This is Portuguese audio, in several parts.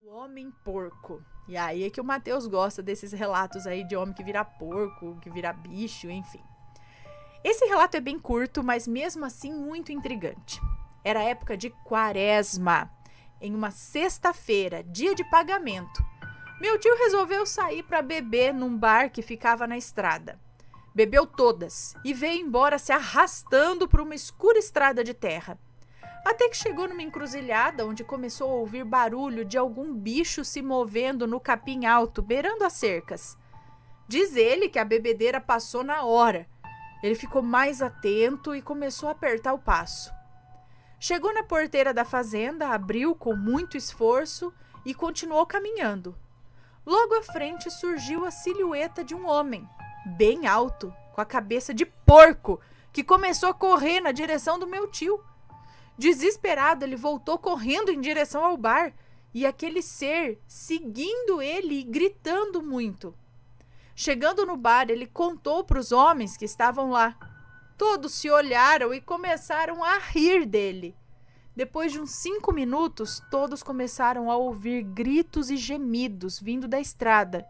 O homem porco. E aí é que o Matheus gosta desses relatos aí de homem que vira porco, que vira bicho, enfim. Esse relato é bem curto, mas mesmo assim muito intrigante. Era época de quaresma, em uma sexta-feira, dia de pagamento. Meu tio resolveu sair para beber num bar que ficava na estrada. Bebeu todas e veio embora se arrastando por uma escura estrada de terra. Até que chegou numa encruzilhada onde começou a ouvir barulho de algum bicho se movendo no capim alto, beirando as cercas. Diz ele que a bebedeira passou na hora. Ele ficou mais atento e começou a apertar o passo. Chegou na porteira da fazenda, abriu com muito esforço e continuou caminhando. Logo à frente surgiu a silhueta de um homem, bem alto, com a cabeça de porco, que começou a correr na direção do meu tio. Desesperado, ele voltou correndo em direção ao bar e aquele ser seguindo ele e gritando muito. Chegando no bar, ele contou para os homens que estavam lá. Todos se olharam e começaram a rir dele. Depois de uns 5 minutos, todos começaram a ouvir gritos e gemidos vindo da estrada.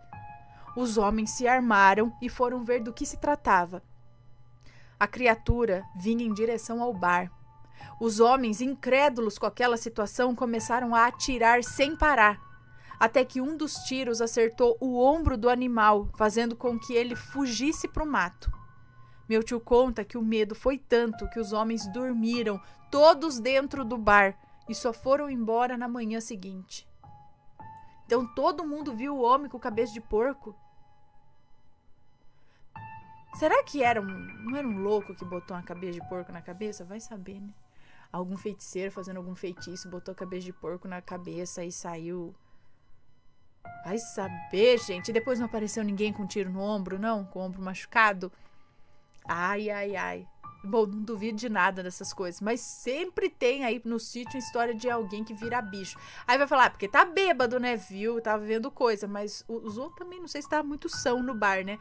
Os homens se armaram e foram ver do que se tratava. A criatura vinha em direção ao bar. Os homens, incrédulos com aquela situação, começaram a atirar sem parar, até que um dos tiros acertou o ombro do animal, fazendo com que ele fugisse para o mato. Meu tio conta que o medo foi tanto que os homens dormiram todos dentro do bar e só foram embora na manhã seguinte. Então todo mundo viu o homem com cabeça de porco? Será que não era um louco que botou uma cabeça de porco na cabeça? Vai saber, né? Algum feiticeiro fazendo algum feitiço, botou a cabeça de porco na cabeça e saiu. Vai saber, gente. E depois não apareceu ninguém com tiro no ombro, não? Com o ombro machucado? Ai, ai, ai. Bom, não duvido de nada dessas coisas, mas sempre tem aí no sítio história de alguém que vira bicho. Aí vai falar, porque tá bêbado, né? Viu? Tava vendo coisa, mas os outros também não sei se tava muito são no bar, né?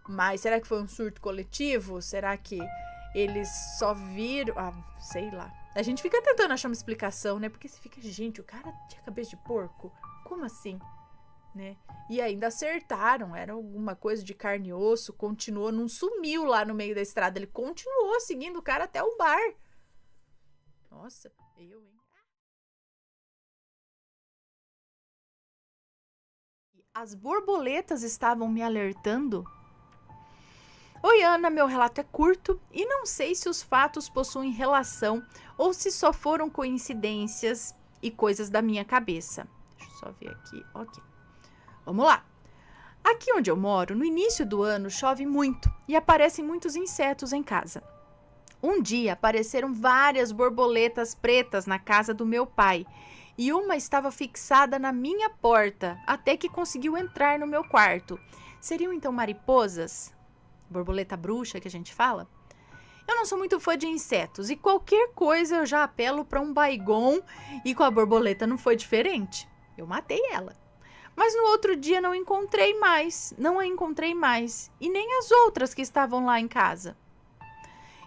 Mas será que foi um surto coletivo? Será que eles só viram... Ah, sei lá. A gente fica tentando achar uma explicação, né? Porque você fica, gente, o cara tinha cabeça de porco? Como assim? Né? E ainda acertaram, era alguma coisa de carne e osso, continuou, não sumiu lá no meio da estrada, ele continuou seguindo o cara até o bar. Nossa, hein? As borboletas estavam me alertando. Oi, Ana, meu relato é curto e não sei se os fatos possuem relação ou se só foram coincidências e coisas da minha cabeça. Deixa eu só ver aqui, ok. Vamos lá. Aqui onde eu moro, no início do ano, chove muito e aparecem muitos insetos em casa. Um dia apareceram várias borboletas pretas na casa do meu pai e uma estava fixada na minha porta até que conseguiu entrar no meu quarto. Seriam então mariposas? Borboleta bruxa que a gente fala? Eu não sou muito fã de insetos e qualquer coisa eu já apelo para um Baygon e com a borboleta não foi diferente. Eu matei ela. Mas no outro dia não a encontrei mais e nem as outras que estavam lá em casa.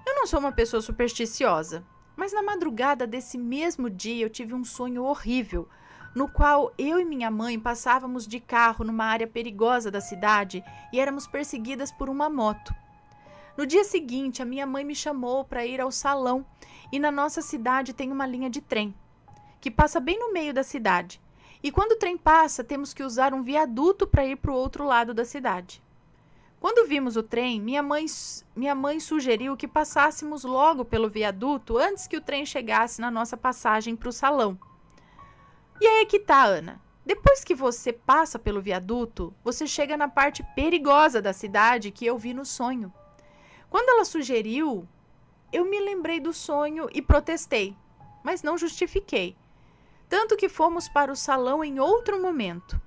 Eu não sou uma pessoa supersticiosa, mas na madrugada desse mesmo dia eu tive um sonho horrível, no qual eu e minha mãe passávamos de carro numa área perigosa da cidade e éramos perseguidas por uma moto. No dia seguinte, a minha mãe me chamou para ir ao salão e na nossa cidade tem uma linha de trem, que passa bem no meio da cidade. E quando o trem passa, temos que usar um viaduto para ir para o outro lado da cidade. Quando vimos o trem, minha mãe sugeriu que passássemos logo pelo viaduto antes que o trem chegasse na nossa passagem para o salão. E aí é que tá, Ana. Depois que você passa pelo viaduto, você chega na parte perigosa da cidade que eu vi no sonho. Quando ela sugeriu, eu me lembrei do sonho e protestei, mas não justifiquei. Tanto que fomos para o salão em outro momento.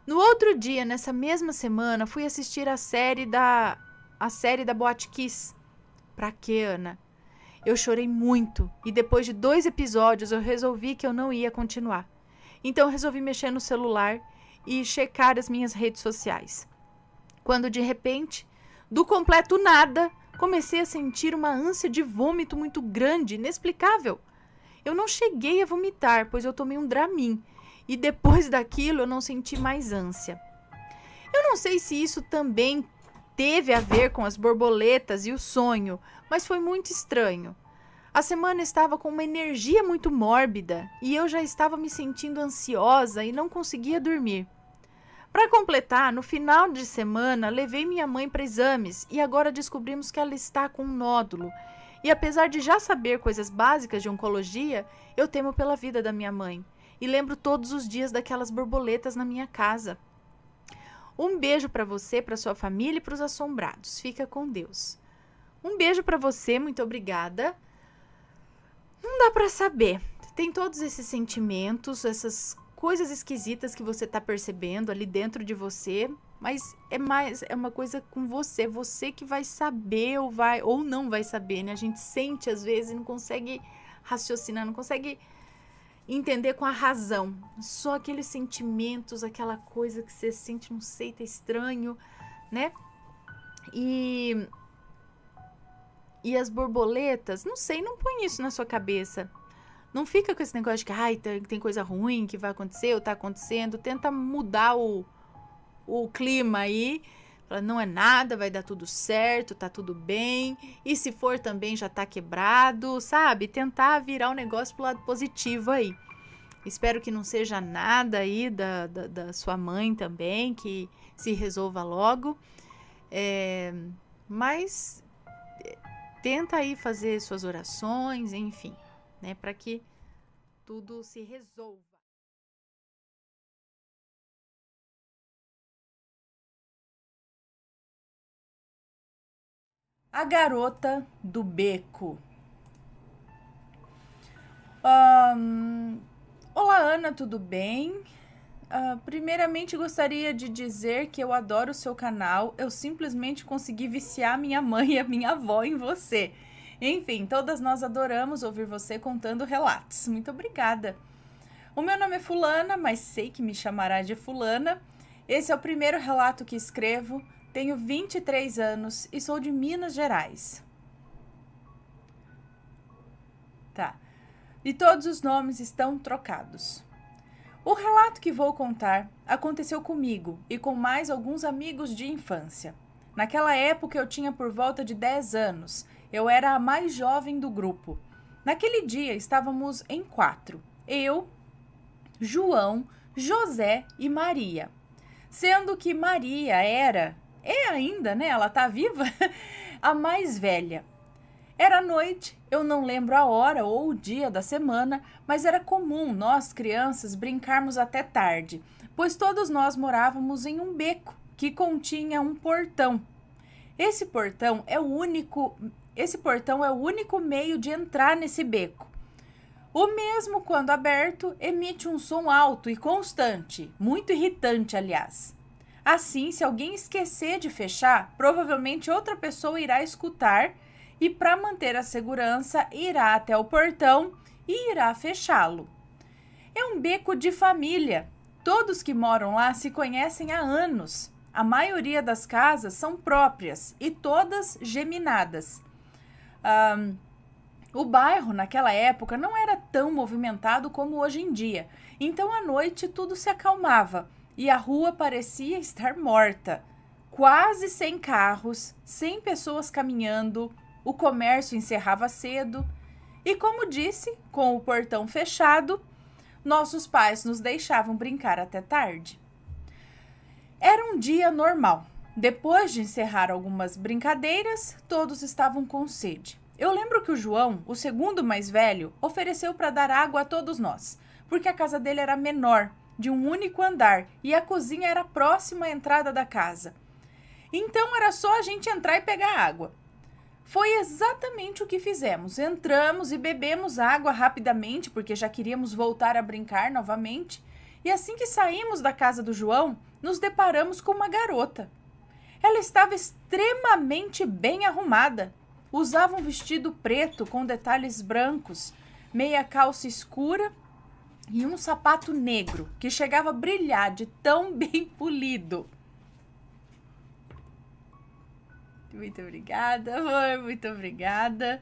No outro dia, nessa mesma semana, fui assistir a série da Boate Kiss. Pra quê, Ana? Eu chorei muito e depois de 2 episódios eu resolvi que eu não ia continuar. Então resolvi mexer no celular e checar as minhas redes sociais. Quando de repente, do completo nada, comecei a sentir uma ânsia de vômito muito grande, inexplicável. Eu não cheguei a vomitar, pois eu tomei um Dramin. e depois daquilo eu não senti mais ânsia. Eu não sei se isso também teve a ver com as borboletas e o sonho, mas foi muito estranho. A semana estava com uma energia muito mórbida e eu já estava me sentindo ansiosa e não conseguia dormir. Para completar, no final de semana, levei minha mãe para exames e agora descobrimos que ela está com um nódulo. E apesar de já saber coisas básicas de oncologia, eu temo pela vida da minha mãe e lembro todos os dias daquelas borboletas na minha casa. Um beijo para você, para sua família e para os assombrados. Fica com Deus. Um beijo para você, muito obrigada. Não dá para saber. Tem todos esses sentimentos, essas coisas esquisitas que você tá percebendo ali dentro de você, mas é uma coisa com você que vai saber ou não vai saber, né? A gente sente às vezes e não consegue raciocinar, não consegue entender com a razão. Só aqueles sentimentos, aquela coisa que você sente, não sei, tá estranho, né? E as borboletas, não sei, não põe isso na sua cabeça. Não fica com esse negócio de que ai, tem coisa ruim que vai acontecer ou tá acontecendo. Tenta mudar o clima aí. Fala, não é nada, vai dar tudo certo, tá tudo bem. E se for também já tá quebrado, sabe? Tentar virar o negócio pro lado positivo aí. Espero que não seja nada aí da sua mãe também, que se resolva logo. Mas tenta aí fazer suas orações, enfim, né? Para que tudo se resolva. A garota do beco. Olá, Ana, tudo bem? Primeiramente, gostaria de dizer que eu adoro o seu canal. Eu simplesmente consegui viciar minha mãe e a minha avó em você. Enfim, todas nós adoramos ouvir você contando relatos. Muito obrigada. O meu nome é Fulana, mas sei que me chamará de Fulana. Esse é o primeiro relato que escrevo. Tenho 23 anos e sou de Minas Gerais. Tá. E todos os nomes estão trocados. O relato que vou contar aconteceu comigo e com mais alguns amigos de infância. Naquela época eu tinha por volta de 10 anos. Eu era a mais jovem do grupo. Naquele dia estávamos em 4. Eu, João, José e Maria. Sendo que Maria é ainda, né? Ela tá viva, a mais velha. Era noite, eu não lembro a hora ou o dia da semana, mas era comum nós, crianças, brincarmos até tarde, pois todos nós morávamos em um beco que continha um portão. Esse portão é o único meio de entrar nesse beco. O mesmo, quando aberto, emite um som alto e constante, muito irritante, aliás. Assim, se alguém esquecer de fechar, provavelmente outra pessoa irá escutar e, para manter a segurança, irá até o portão e irá fechá-lo. É um beco de família. Todos que moram lá se conhecem há anos. A maioria das casas são próprias e todas geminadas. O bairro, naquela época, não era tão movimentado como hoje em dia. Então, à noite, tudo se acalmava e a rua parecia estar morta. Quase sem carros, sem pessoas caminhando, o comércio encerrava cedo. E, como disse, com o portão fechado, nossos pais nos deixavam brincar até tarde. Era um dia normal. Depois de encerrar algumas brincadeiras, todos estavam com sede. Eu lembro que o João, o segundo mais velho, ofereceu para dar água a todos nós, porque a casa dele era menor, de um único andar, e a cozinha era próxima à entrada da casa. Então era só a gente entrar e pegar água. Foi exatamente o que fizemos. Entramos e bebemos água rapidamente, porque já queríamos voltar a brincar novamente. E assim que saímos da casa do João, nos deparamos com uma garota. Ela estava extremamente bem arrumada. Usava um vestido preto com detalhes brancos, meia calça escura e um sapato negro que chegava a brilhar de tão bem polido. Muito obrigada, amor, muito obrigada.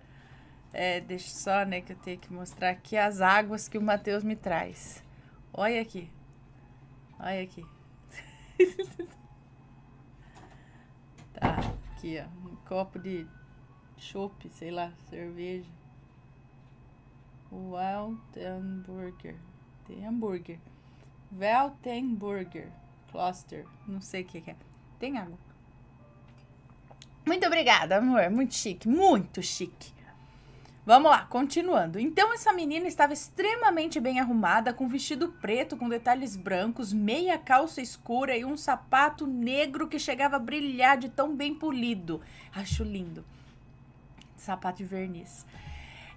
Deixa só, né, que eu tenho que mostrar aqui as águas que o Matheus me traz. Olha aqui. Olha aqui. Tá, aqui, ó. Um copo de chopp, sei lá, cerveja. Weltenburger. Tem hambúrguer. Weltenburger Cluster. Não sei o que é. Tem água. Muito obrigada, amor. Muito chique. Muito chique. Vamos lá, continuando. Então, essa menina estava extremamente bem arrumada, com vestido preto com detalhes brancos, meia calça escura e um sapato negro que chegava a brilhar de tão bem polido. Acho lindo. Sapato de verniz.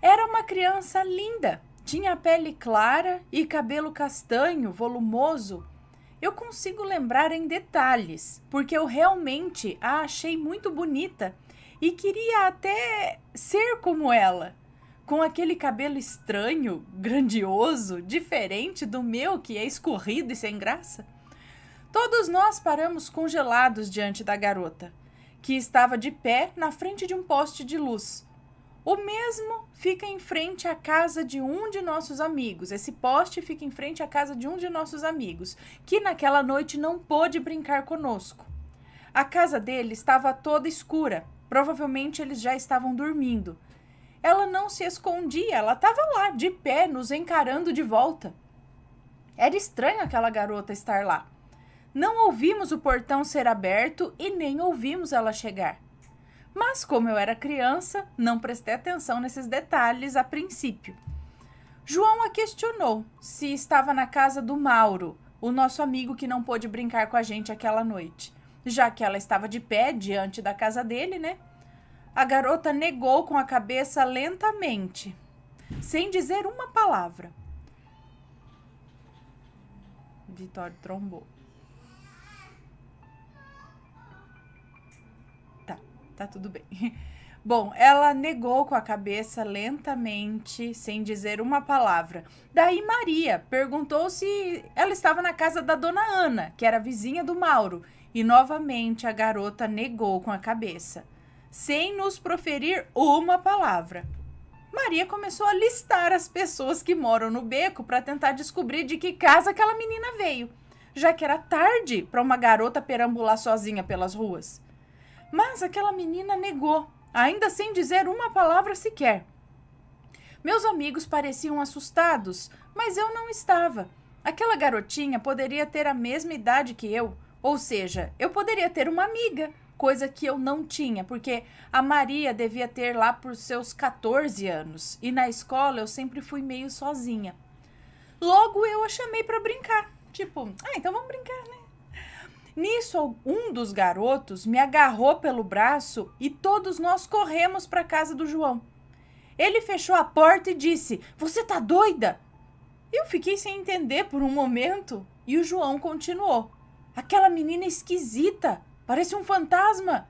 Era uma criança linda. Tinha a pele clara e cabelo castanho, volumoso. Eu consigo lembrar em detalhes, porque eu realmente a achei muito bonita e queria até ser como ela, com aquele cabelo estranho, grandioso, diferente do meu, que é escorrido e sem graça. Todos nós paramos congelados diante da garota, que estava de pé na frente de um poste de luz. O mesmo fica em frente à casa de um de nossos amigos. Esse poste fica em frente à casa de um de nossos amigos, que naquela noite não pôde brincar conosco. A casa dele estava toda escura. Provavelmente eles já estavam dormindo. Ela não se escondia, ela estava lá, de pé, nos encarando de volta. Era estranho aquela garota estar lá. Não ouvimos o portão ser aberto e nem ouvimos ela chegar. Mas, como eu era criança, não prestei atenção nesses detalhes a princípio. João a questionou se estava na casa do Mauro, o nosso amigo que não pôde brincar com a gente aquela noite, já que ela estava de pé diante da casa dele, né? A garota negou com a cabeça lentamente, sem dizer uma palavra. Vitório trombou. Tá tudo bem. Bom, ela negou com a cabeça lentamente, sem dizer uma palavra. Daí Maria perguntou se ela estava na casa da dona Ana, que era vizinha do Mauro. E novamente a garota negou com a cabeça, sem nos proferir uma palavra. Maria começou a listar as pessoas que moram no beco para tentar descobrir de que casa aquela menina veio, já que era tarde para uma garota perambular sozinha pelas ruas. Mas aquela menina negou, ainda sem dizer uma palavra sequer. Meus amigos pareciam assustados, mas eu não estava. Aquela garotinha poderia ter a mesma idade que eu, ou seja, eu poderia ter uma amiga, coisa que eu não tinha, porque a Maria devia ter lá por seus 14 anos, e na escola eu sempre fui meio sozinha. Logo eu a chamei para brincar, tipo, então vamos brincar, né? Nisso, um dos garotos me agarrou pelo braço e todos nós corremos para a casa do João. Ele fechou a porta e disse: "Você tá doida?" Eu fiquei sem entender por um momento e o João continuou: "Aquela menina esquisita, parece um fantasma."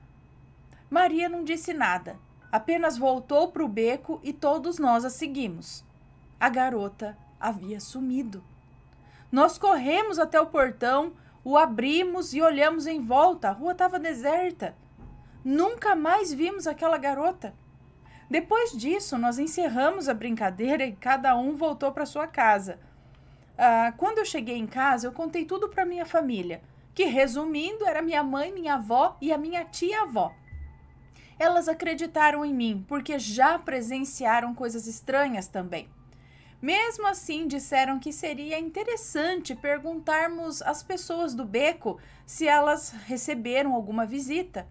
Maria não disse nada, apenas voltou para o beco e todos nós a seguimos. A garota havia sumido. Nós corremos até o portão, o abrimos e olhamos em volta. A rua estava deserta. Nunca mais vimos aquela garota. Depois disso, nós encerramos a brincadeira e cada um voltou para sua casa. Quando eu cheguei em casa, eu contei tudo para minha família, que, resumindo, era minha mãe, minha avó e a minha tia-avó. Elas acreditaram em mim, porque já presenciaram coisas estranhas também. Mesmo assim, disseram que seria interessante perguntarmos às pessoas do beco se elas receberam alguma visita.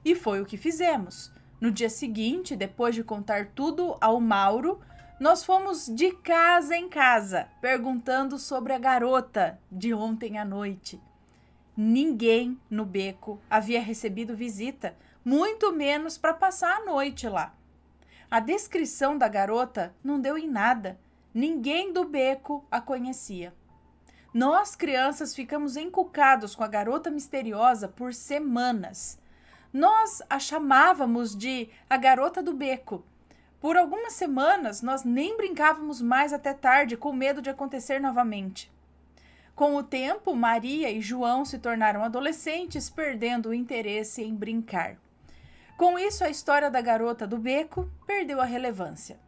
E foi o que fizemos. No dia seguinte, depois de contar tudo ao Mauro, nós fomos de casa em casa, perguntando sobre a garota de ontem à noite. Ninguém no beco havia recebido visita, muito menos para passar a noite lá. A descrição da garota não deu em nada. Ninguém do beco a conhecia. Nós, crianças, ficamos encucados com a garota misteriosa por semanas. Nós a chamávamos de a garota do beco. Por algumas semanas, nós nem brincávamos mais até tarde, com medo de acontecer novamente. Com o tempo, Maria e João se tornaram adolescentes, perdendo o interesse em brincar. Com isso, a história da garota do beco perdeu a relevância.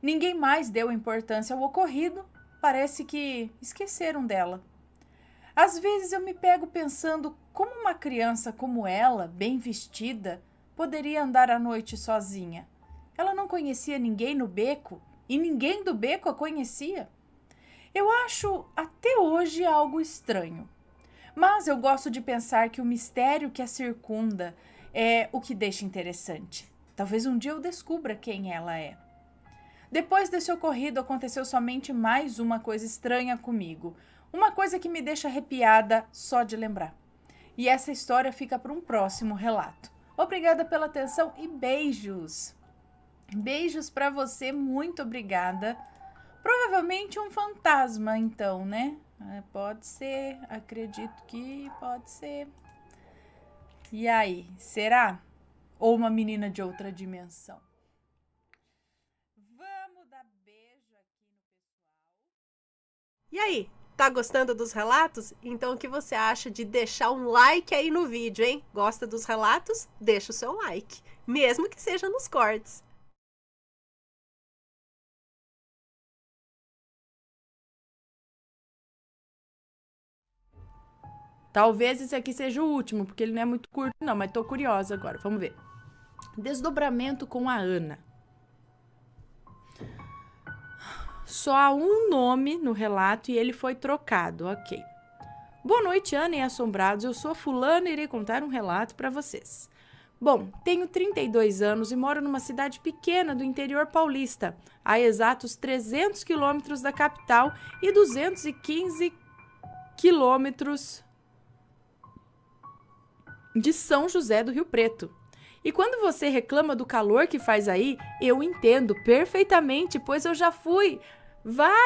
Ninguém mais deu importância ao ocorrido parece que esqueceram dela. Às vezes eu me pego pensando como uma criança como ela, bem vestida, poderia andar à noite sozinha. Ela não conhecia ninguém no beco e ninguém do beco a conhecia. Eu acho até hoje algo estranho. Mas eu gosto de pensar que o mistério que a circunda é o que deixa interessante. Talvez um dia eu descubra quem ela é. Depois desse ocorrido, aconteceu somente mais uma coisa estranha comigo. Uma coisa que me deixa arrepiada só de lembrar. E essa história fica para um próximo relato. Obrigada pela atenção e beijos! Beijos para você, muito obrigada. Provavelmente um fantasma, então, né? Pode ser, acredito que pode ser. E aí, será? Ou uma menina de outra dimensão? Vamos dar beijo aqui no pessoal. E aí, tá gostando dos relatos? Então o que você acha de deixar um like aí no vídeo, hein? Gosta dos relatos? Deixa o seu like, mesmo que seja nos cortes. Talvez esse aqui seja o último, porque ele não é muito curto, não, mas tô curiosa agora. Vamos ver. Desdobramento com a Ana. Só há um nome no relato e ele foi trocado, ok. Boa noite, Ana e assombrados. Eu sou fulana e irei contar um relato para vocês. Bom, tenho 32 anos e moro numa cidade pequena do interior paulista, a exatos 300 quilômetros da capital e 215 quilômetros de São José do Rio Preto. E quando você reclama do calor que faz aí, eu entendo perfeitamente, pois eu já fui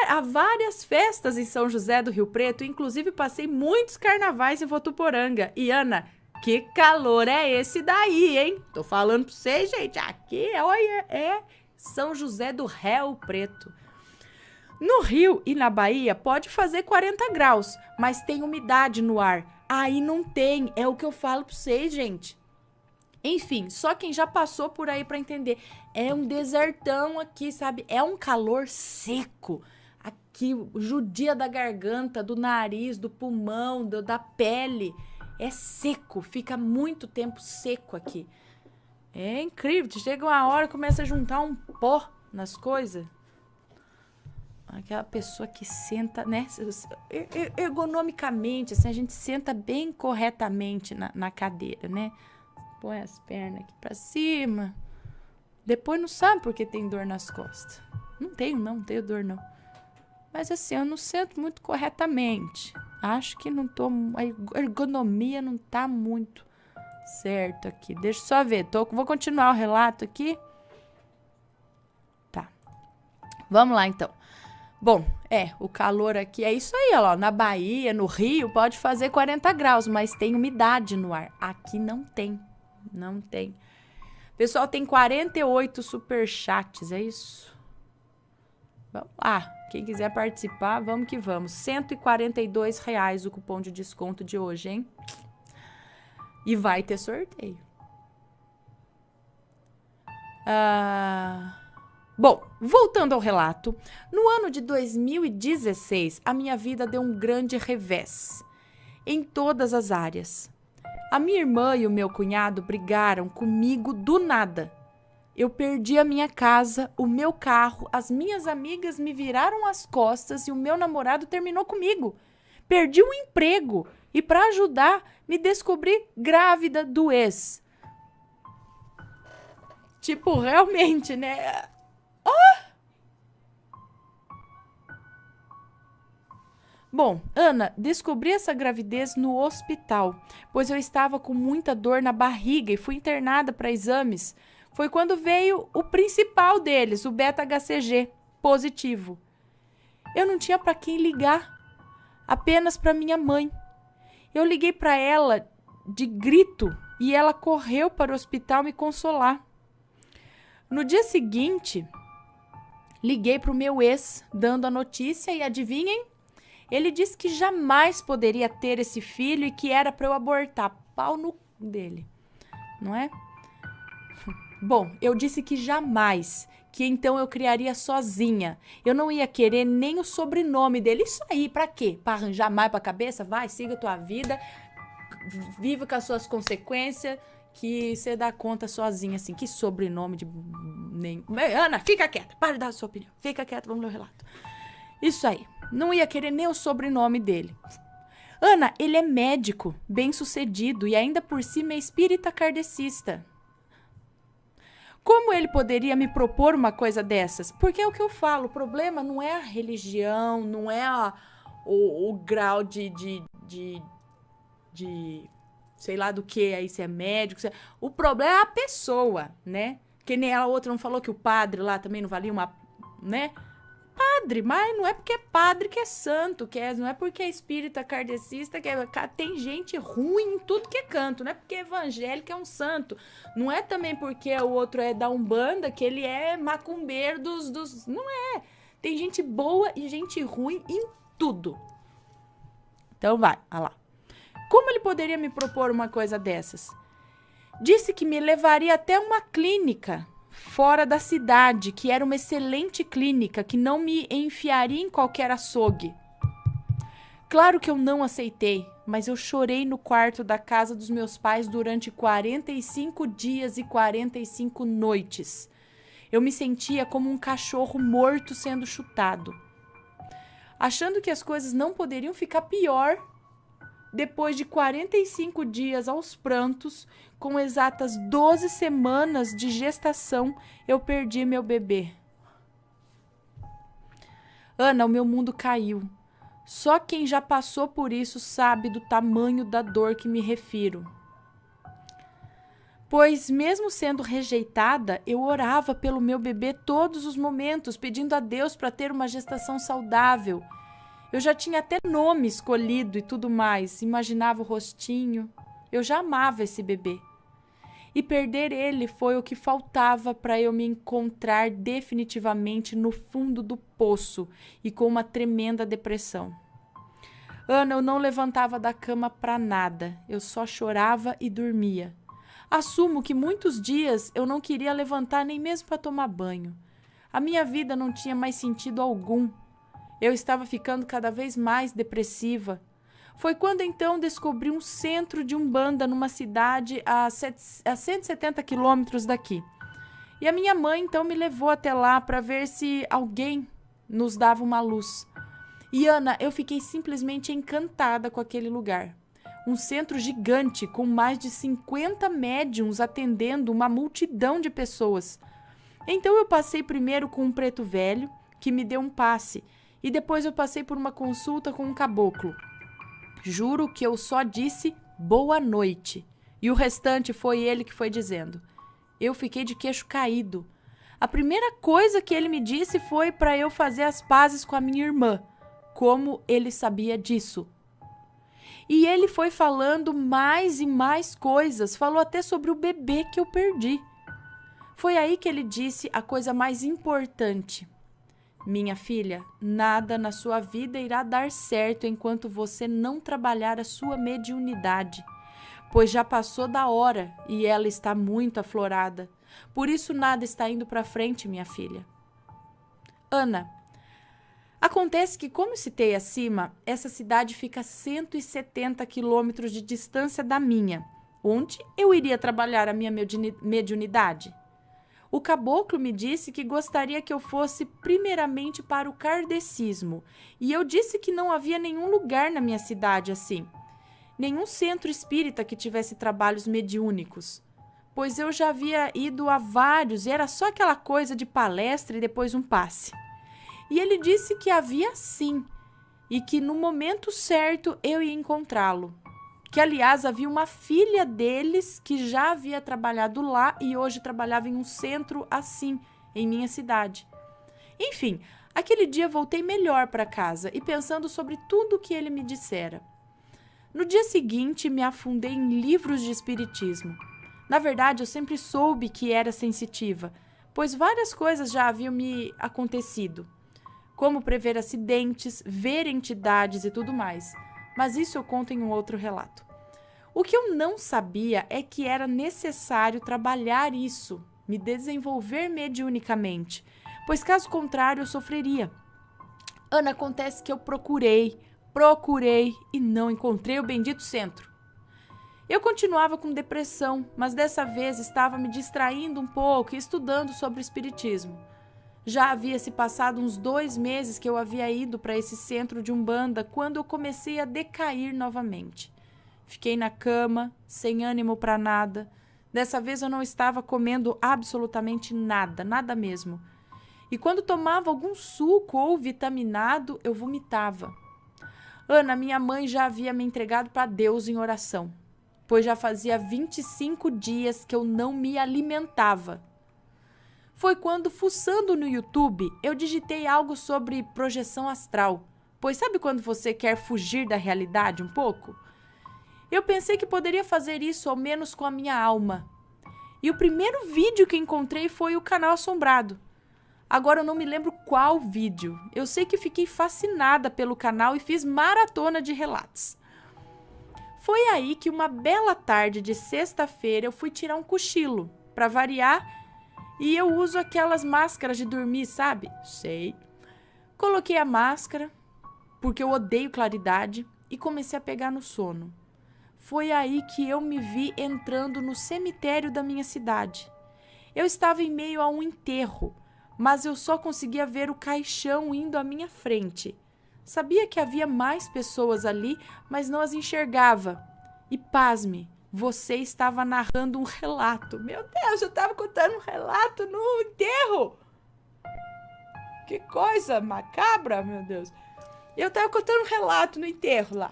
a várias festas em São José do Rio Preto, inclusive passei muitos carnavais em Votuporanga. E Ana, que calor é esse daí, hein? Tô falando pra vocês, gente, aqui olha, é São José do Rio Preto. No Rio e na Bahia pode fazer 40 graus, mas tem umidade no ar. Aí não tem, é o que eu falo pra vocês, gente. Enfim, só quem já passou por aí pra entender. É um desertão aqui, sabe? É um calor seco. Aqui, judia da garganta, do nariz, do pulmão, da pele. É seco, fica muito tempo seco aqui. É incrível, chega uma hora começa a juntar um pó nas coisas. Aquela pessoa que senta, né, ergonomicamente, assim, a gente senta bem corretamente na cadeira, né? Põe as pernas aqui pra cima. Depois não sabe por que tem dor nas costas. Não tenho dor não. Mas assim, eu não sento muito corretamente. Acho que não tô, a ergonomia não tá muito certo aqui. Deixa eu só ver, vou continuar o relato aqui. Tá. Vamos lá então. Bom, o calor aqui é isso aí, ó. Na Bahia, no Rio, pode fazer 40 graus, mas tem umidade no ar. Aqui não tem. Não tem. Pessoal, tem 48 superchats, é isso? Vamos lá. Quem quiser participar, vamos que vamos. R$142 o cupom de desconto de hoje, hein? E vai ter sorteio. Bom, voltando ao relato, no ano de 2016, a minha vida deu um grande revés em todas as áreas. A minha irmã e o meu cunhado brigaram comigo do nada. Eu perdi a minha casa, o meu carro, as minhas amigas me viraram as costas e o meu namorado terminou comigo. Perdi o emprego e, para ajudar, me descobri grávida do ex. Tipo, realmente, né? Bom, Ana, descobri essa gravidez no hospital, pois eu estava com muita dor na barriga e fui internada para exames. Foi quando veio o principal deles, o beta-HCG, positivo. Eu não tinha para quem ligar, apenas para minha mãe. Eu liguei para ela de grito e ela correu para o hospital me consolar. No dia seguinte, liguei para o meu ex, dando a notícia e adivinhem? Ele disse que jamais poderia ter esse filho e que era para eu abortar. Pau no dele, não é? Bom, eu disse que jamais, que então eu criaria sozinha. Eu não ia querer nem o sobrenome dele. Isso aí, pra quê? Pra arranjar mais pra cabeça? Vai, siga a tua vida, viva com as suas consequências, que você dá conta sozinha, assim. Que sobrenome de... Ana, fica quieta, para de dar a sua opinião. Fica quieta, vamos ler o relato. Isso aí. Não ia querer nem o sobrenome dele. Ana, ele é médico, bem-sucedido e ainda por cima é espírita kardecista. Como ele poderia me propor uma coisa dessas? Porque é o que eu falo, o problema não é a religião, não é o grau de sei lá do que, aí se é médico. O problema é a pessoa, né? Que nem a outra não falou que o padre lá também não valia uma, né? Padre, mas não é porque é padre que é santo, não é porque é espírita kardecista, tem gente ruim em tudo que é canto, não é porque evangélico é um santo, não é também porque o outro é da Umbanda que ele é macumbeiro não é, tem gente boa e gente ruim em tudo. Então vai, olha lá. Como ele poderia me propor uma coisa dessas? Disse que me levaria até uma clínica fora da cidade, que era uma excelente clínica, que não me enfiaria em qualquer açougue. Claro que eu não aceitei, mas eu chorei no quarto da casa dos meus pais durante 45 dias e 45 noites. Eu me sentia como um cachorro morto sendo chutado. Achando que as coisas não poderiam ficar pior, depois de 45 dias aos prantos, com exatas 12 semanas de gestação, eu perdi meu bebê. Ana, o meu mundo caiu. Só quem já passou por isso sabe do tamanho da dor que me refiro. Pois, mesmo sendo rejeitada, eu orava pelo meu bebê todos os momentos, pedindo a Deus para ter uma gestação saudável. Eu já tinha até nome escolhido e tudo mais, imaginava o rostinho. Eu já amava esse bebê. E perder ele foi o que faltava para eu me encontrar definitivamente no fundo do poço e com uma tremenda depressão. Ana, eu não levantava da cama para nada, eu só chorava e dormia. Assumo que muitos dias eu não queria levantar nem mesmo para tomar banho. A minha vida não tinha mais sentido algum. Eu estava ficando cada vez mais depressiva. Foi quando então descobri um centro de Umbanda numa cidade a 170 quilômetros daqui. E a minha mãe então me levou até lá para ver se alguém nos dava uma luz. E Ana, eu fiquei simplesmente encantada com aquele lugar. Um centro gigante com mais de 50 médiuns atendendo uma multidão de pessoas. Então eu passei primeiro com um preto velho que me deu um passe e depois eu passei por uma consulta com um caboclo. Juro que eu só disse boa noite. E o restante foi ele que foi dizendo. Eu fiquei de queixo caído. A primeira coisa que ele me disse foi para eu fazer as pazes com a minha irmã. Como ele sabia disso? E ele foi falando mais e mais coisas. Falou até sobre o bebê que eu perdi. Foi aí que ele disse a coisa mais importante. Minha filha, nada na sua vida irá dar certo enquanto você não trabalhar a sua mediunidade, pois já passou da hora e ela está muito aflorada. Por isso nada está indo para frente, minha filha. Ana, acontece que, como citei acima, essa cidade fica a 170 quilômetros de distância da minha, onde eu iria trabalhar a minha mediunidade. O caboclo me disse que gostaria que eu fosse primeiramente para o kardecismo, e eu disse que não havia nenhum lugar na minha cidade assim, nenhum centro espírita que tivesse trabalhos mediúnicos, pois eu já havia ido a vários e era só aquela coisa de palestra e depois um passe. E ele disse que havia sim, e que no momento certo eu ia encontrá-lo. Que, aliás, havia uma filha deles que já havia trabalhado lá e hoje trabalhava em um centro assim, em minha cidade. Enfim, aquele dia voltei melhor para casa e pensando sobre tudo o que ele me dissera. No dia seguinte, me afundei em livros de espiritismo. Na verdade, eu sempre soube que era sensitiva, pois várias coisas já haviam me acontecido, como prever acidentes, ver entidades e tudo mais. Mas isso eu conto em um outro relato. O que eu não sabia é que era necessário trabalhar isso me desenvolver mediunicamente, pois caso contrário eu sofreria. Ana, acontece que eu procurei e não encontrei o bendito centro. Eu continuava com depressão, mas dessa vez estava me distraindo um pouco e estudando sobre o espiritismo. Já havia se passado uns 2 meses que eu havia ido para esse centro de Umbanda quando eu comecei a decair novamente. Fiquei na cama, sem ânimo para nada. Dessa vez eu não estava comendo absolutamente nada, nada mesmo. E quando tomava algum suco ou vitaminado, eu vomitava. Ana, minha mãe já havia me entregado para Deus em oração, pois já fazia 25 dias que eu não me alimentava. Foi quando, fuçando no YouTube, eu digitei algo sobre projeção astral, pois sabe quando você quer fugir da realidade um pouco? Eu pensei que poderia fazer isso ao menos com a minha alma. E o primeiro vídeo que encontrei foi o Canal Assombrado. Agora eu não me lembro qual vídeo. Eu sei que fiquei fascinada pelo canal e fiz maratona de relatos. Foi aí que uma bela tarde de sexta-feira eu fui tirar um cochilo, para variar, e eu uso aquelas máscaras de dormir, sabe? Sei. Coloquei a máscara, porque eu odeio claridade, e comecei a pegar no sono. Foi aí que eu me vi entrando no cemitério da minha cidade. Eu estava em meio a um enterro, mas eu só conseguia ver o caixão indo à minha frente. Sabia que havia mais pessoas ali, mas não as enxergava. E pasme, você estava narrando um relato. Meu Deus, eu estava contando um relato no enterro. Que coisa macabra, meu Deus. Eu estava contando um relato no enterro lá,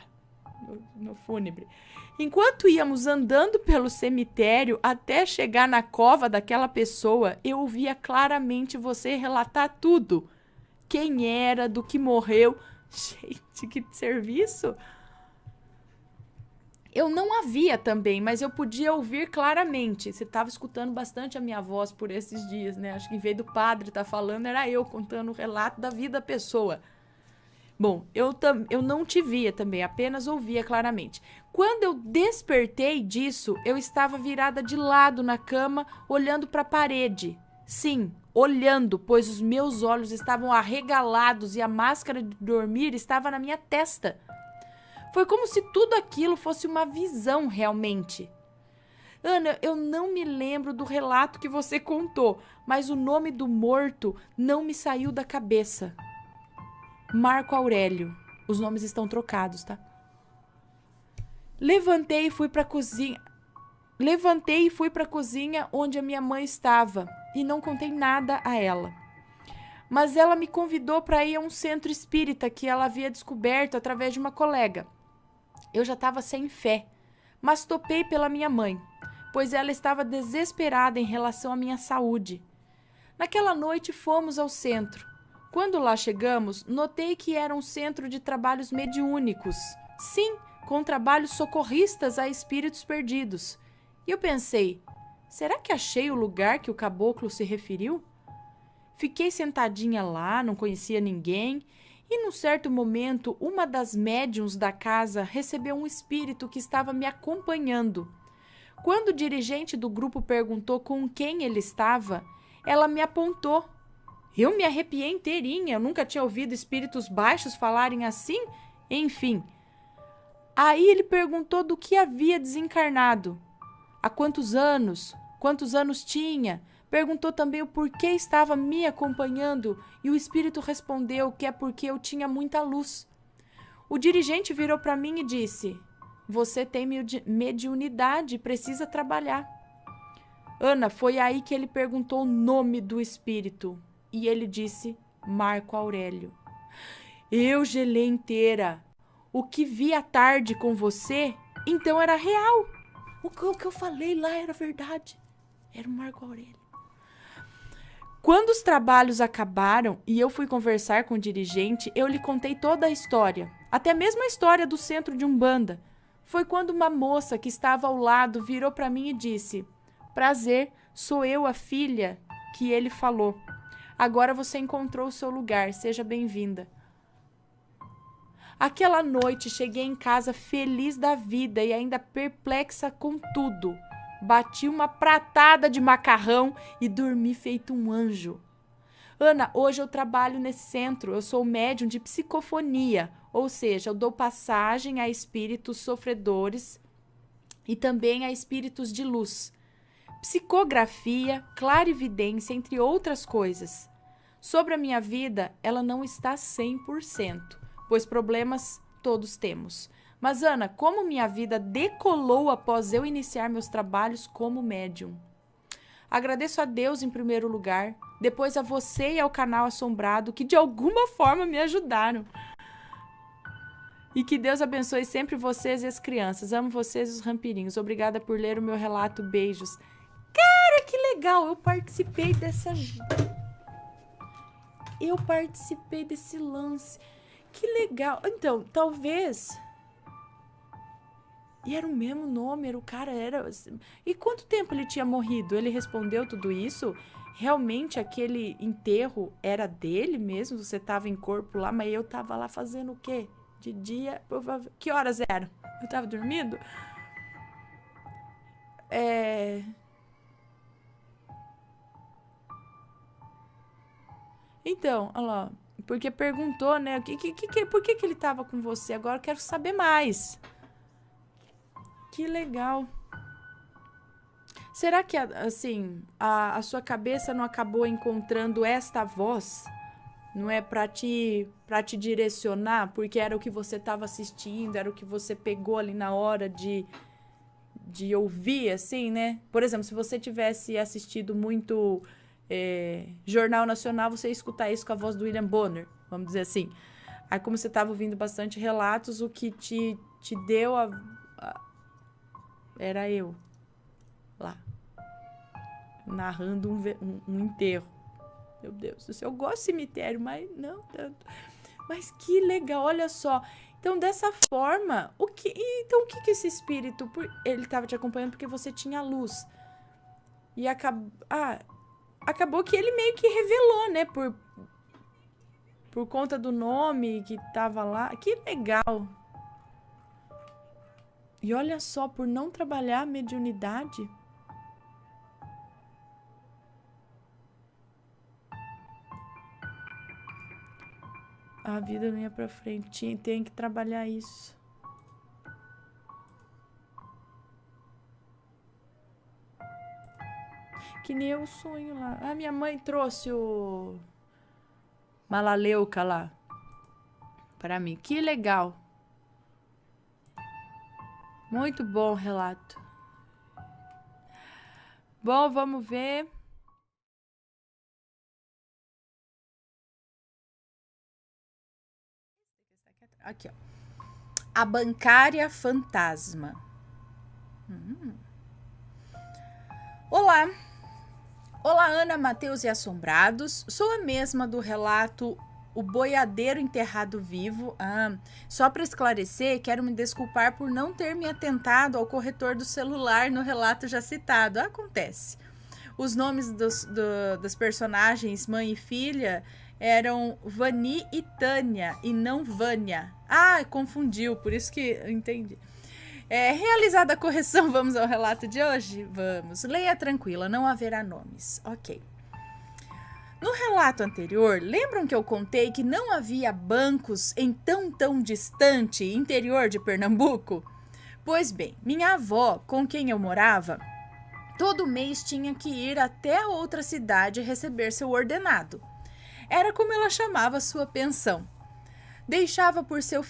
no fúnebre. Enquanto íamos andando pelo cemitério até chegar na cova daquela pessoa, eu ouvia claramente você relatar tudo. Quem era, do que morreu. Gente, que serviço! Eu não a via também, mas eu podia ouvir claramente. Você estava escutando bastante a minha voz por esses dias, né? Acho que em vez do padre estar falando, era eu contando o relato da vida da pessoa. Bom, eu não te via também, apenas ouvia claramente. Quando eu despertei disso, eu estava virada de lado na cama, olhando para a parede. Sim, olhando, pois os meus olhos estavam arregalados e a máscara de dormir estava na minha testa. Foi como se tudo aquilo fosse uma visão realmente. Ana, eu não me lembro do relato que você contou, mas o nome do morto não me saiu da cabeça. Marco Aurélio. Os nomes estão trocados, tá? Levantei e fui para a cozinha onde a minha mãe estava e não contei nada a ela. Mas ela me convidou para ir a um centro espírita que ela havia descoberto através de uma colega. Eu já estava sem fé, mas topei pela minha mãe, pois ela estava desesperada em relação à minha saúde. Naquela noite fomos ao centro. Quando lá chegamos, notei que era um centro de trabalhos mediúnicos. Sim, com trabalhos socorristas a espíritos perdidos. E eu pensei, será que achei o lugar que o caboclo se referiu? Fiquei sentadinha lá, não conhecia ninguém, e num certo momento, uma das médiuns da casa recebeu um espírito que estava me acompanhando. Quando o dirigente do grupo perguntou com quem ele estava, ela me apontou. Eu me arrepiei inteirinha, eu nunca tinha ouvido espíritos baixos falarem assim, enfim. Aí ele perguntou do que havia desencarnado, há quantos anos tinha, perguntou também o porquê estava me acompanhando e o espírito respondeu que é porque eu tinha muita luz. O dirigente virou para mim e disse, você tem mediunidade e precisa trabalhar. Ana, foi aí que ele perguntou o nome do espírito. E ele disse, Marco Aurélio. Eu gelei inteira. O que vi à tarde com você, então era real. O que eu falei lá era verdade. Era o Marco Aurélio. Quando os trabalhos acabaram e eu fui conversar com o dirigente, eu lhe contei toda a história. Até mesmo a história do centro de Umbanda. Foi quando uma moça que estava ao lado virou para mim e disse, prazer, sou eu a filha que ele falou. Agora você encontrou o seu lugar, seja bem-vinda. Aquela noite cheguei em casa feliz da vida e ainda perplexa com tudo. bati uma pratada de macarrão e dormi feito um anjo. Ana, hoje eu trabalho nesse centro, eu sou médium de psicofonia, ou seja, eu dou passagem a espíritos sofredores e também a espíritos de luz. Psicografia, clarividência, entre outras coisas. Sobre a minha vida, ela não está 100%, pois problemas todos temos. Mas, Ana, como minha vida decolou após eu iniciar meus trabalhos como médium? Agradeço a Deus em primeiro lugar, depois a você e ao canal Assombrado, que de alguma forma me ajudaram. E que Deus abençoe sempre vocês e as crianças. Amo vocês e os rampirinhos. Obrigada por ler o meu relato. Beijos. Cara, que legal! Eu participei desse lance. Que legal. Então, talvez... E era o mesmo nome, era o cara, era... E quanto tempo ele tinha morrido? Ele respondeu tudo isso? Realmente aquele enterro era dele mesmo? Você estava em corpo lá, mas eu estava lá fazendo o quê? De dia? Que horas eram? Eu estava dormindo? Então, olha lá, porque perguntou, né? Por que ele estava com você? Agora eu quero saber mais. Que legal. Será que, assim, a sua cabeça não acabou encontrando esta voz? Não é para te direcionar? Porque era o que você estava assistindo, era o que você pegou ali na hora de ouvir, assim, né? Por exemplo, se você tivesse assistido muito Jornal Nacional, você ia escutar isso com a voz do William Bonner, vamos dizer assim. Aí, como você estava ouvindo bastante relatos, o que te deu era eu lá, narrando um enterro. Meu Deus do céu, eu gosto de cemitério, mas não tanto. Mas que legal, olha só. Então, dessa forma, o que esse espírito... Ele estava te acompanhando porque você tinha luz. E acabou que ele meio que revelou, né? Por conta do nome que estava lá. Que legal. E olha só, por não trabalhar a mediunidade... A vida não ia pra frente. Tem que trabalhar isso. Que nem o sonho lá. Ah, minha mãe trouxe o Malaleuca lá para mim. Que legal. Muito bom o relato. Bom, vamos ver. Aqui, ó. A bancária fantasma. Olá. Olá, Ana, Matheus e Assombrados. Sou a mesma do relato O Boiadeiro Enterrado Vivo. Só para esclarecer, quero me desculpar por não ter me atentado ao corretor do celular no relato já citado. Acontece. Os nomes das personagens, mãe e filha, eram Vani e Tânia, e não Vânia. Confundiu, por isso que eu entendi. Realizada a correção, vamos ao relato de hoje? Vamos. Leia tranquila, não haverá nomes. Ok. No relato anterior, lembram que eu contei que não havia bancos em tão distante interior de Pernambuco? Pois bem, minha avó, com quem eu morava, todo mês tinha que ir até outra cidade receber seu ordenado. Era como ela chamava sua pensão. Deixada por seu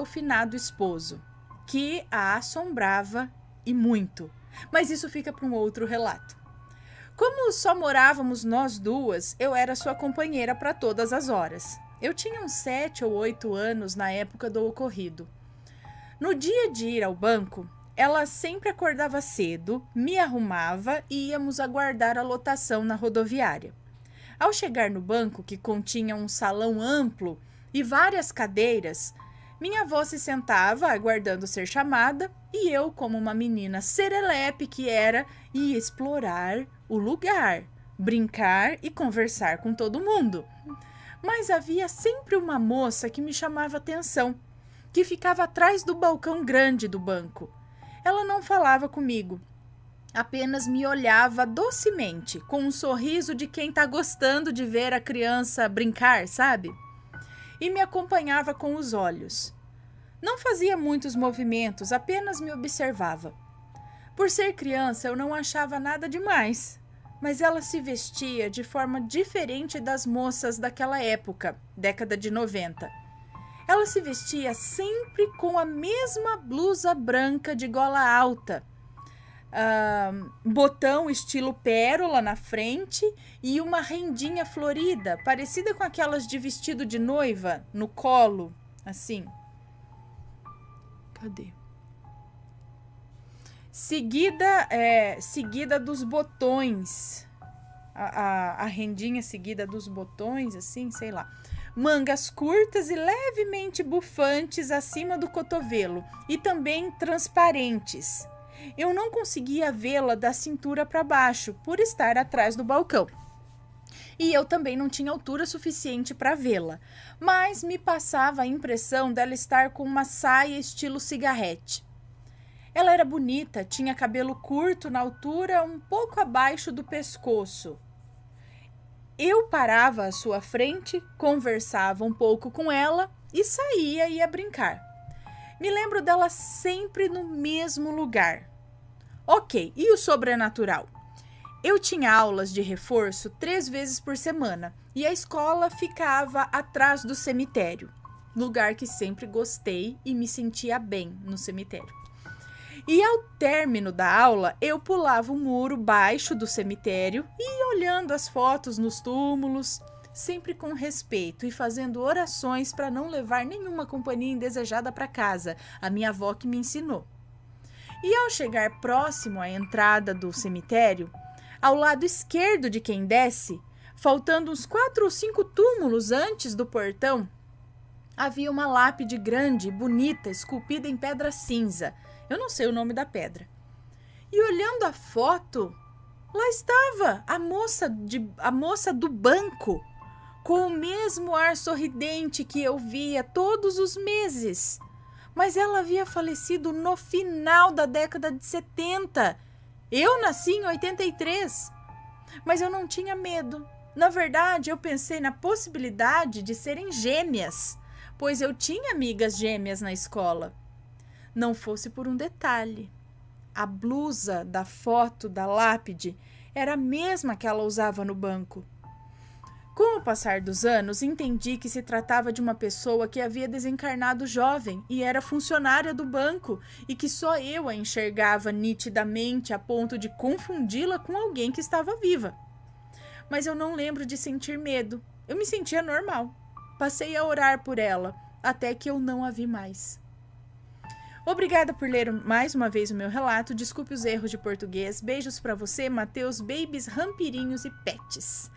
finado esposo, que a assombrava e muito. Mas isso fica para um outro relato. Como só morávamos nós duas, eu era sua companheira para todas as horas. Eu tinha uns 7 ou 8 anos na época do ocorrido. No dia de ir ao banco, ela sempre acordava cedo, me arrumava e íamos aguardar a lotação na rodoviária. Ao chegar no banco, que continha um salão amplo e várias cadeiras, minha avó se sentava aguardando ser chamada e eu, como uma menina serelepe que era, ia explorar o lugar, brincar e conversar com todo mundo. Mas havia sempre uma moça que me chamava atenção, que ficava atrás do balcão grande do banco. Ela não falava comigo, apenas me olhava docemente, com um sorriso de quem está gostando de ver a criança brincar, sabe? E me acompanhava com os olhos. Não fazia muitos movimentos, apenas me observava. Por ser criança, eu não achava nada demais, mas ela se vestia de forma diferente das moças daquela época, década de 90. Ela se vestia sempre com a mesma blusa branca de gola alta, botão estilo pérola na frente e uma rendinha florida, parecida com aquelas de vestido de noiva, no colo, assim. Cadê? Seguida dos botões. A rendinha seguida dos botões, assim, sei lá. Mangas curtas e levemente bufantes acima do cotovelo e também transparentes. Eu não conseguia vê-la da cintura para baixo por estar atrás do balcão. E eu também não tinha altura suficiente para vê-la, mas me passava a impressão dela estar com uma saia estilo cigarrete. Ela era bonita, tinha cabelo curto na altura um pouco abaixo do pescoço. Eu parava à sua frente, conversava um pouco com ela e saía e ia brincar. Me lembro dela sempre no mesmo lugar. Ok, e o sobrenatural? Eu tinha aulas de reforço 3 vezes por semana e a escola ficava atrás do cemitério, lugar que sempre gostei e me sentia bem no cemitério. E ao término da aula, eu pulava o muro baixo do cemitério e ia olhando as fotos nos túmulos, sempre com respeito e fazendo orações para não levar nenhuma companhia indesejada para casa, a minha avó que me ensinou. E ao chegar próximo à entrada do cemitério, ao lado esquerdo de quem desce, faltando uns 4 ou 5 túmulos antes do portão, havia uma lápide grande e bonita, esculpida em pedra cinza. Eu não sei o nome da pedra. E olhando a foto, lá estava a moça do banco, com o mesmo ar sorridente que eu via todos os meses. Mas ela havia falecido no final da década de 70. Eu nasci em 83. Mas eu não tinha medo. Na verdade, eu pensei na possibilidade de serem gêmeas, pois eu tinha amigas gêmeas na escola. Não fosse por um detalhe. A blusa da foto da lápide era a mesma que ela usava no banco. Com o passar dos anos, entendi que se tratava de uma pessoa que havia desencarnado jovem e era funcionária do banco e que só eu a enxergava nitidamente a ponto de confundi-la com alguém que estava viva. Mas eu não lembro de sentir medo. Eu me sentia normal. Passei a orar por ela, até que eu não a vi mais. Obrigada por ler mais uma vez o meu relato. Desculpe os erros de português. Beijos para você, Matheus, babies, rampirinhos e pets.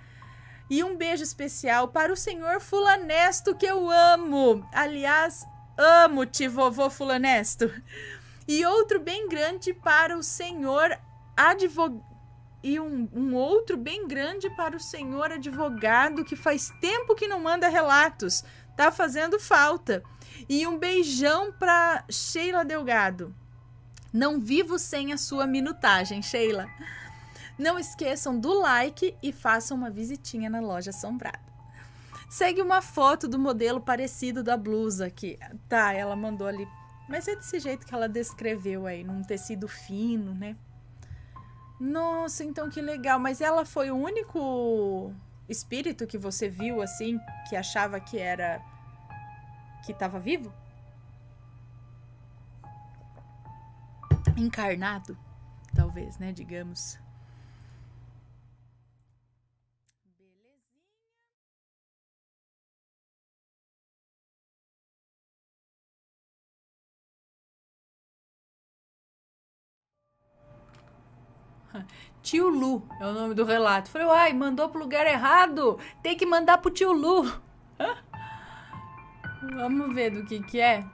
E um beijo especial para o senhor Fulanesto, que eu amo. Aliás, amo-te, vovô Fulanesto. E outro bem grande para o senhor advogado. E um outro bem grande para o senhor advogado, que faz tempo que não manda relatos. Tá fazendo falta. E um beijão para Sheila Delgado. Não vivo sem a sua minutagem, Sheila. Não esqueçam do like e façam uma visitinha na loja assombrada. Segue uma foto do modelo parecido da blusa aqui. Tá, ela mandou ali. Mas é desse jeito que ela descreveu aí, num tecido fino, né? Nossa, então que legal. Mas ela foi o único espírito que você viu, assim, que achava que era... que estava vivo? Encarnado, talvez, né? Digamos. Tio Lu é o nome do relato. Falei, uai, mandou pro lugar errado. Tem que mandar pro tio Lu. Vamos ver do que é.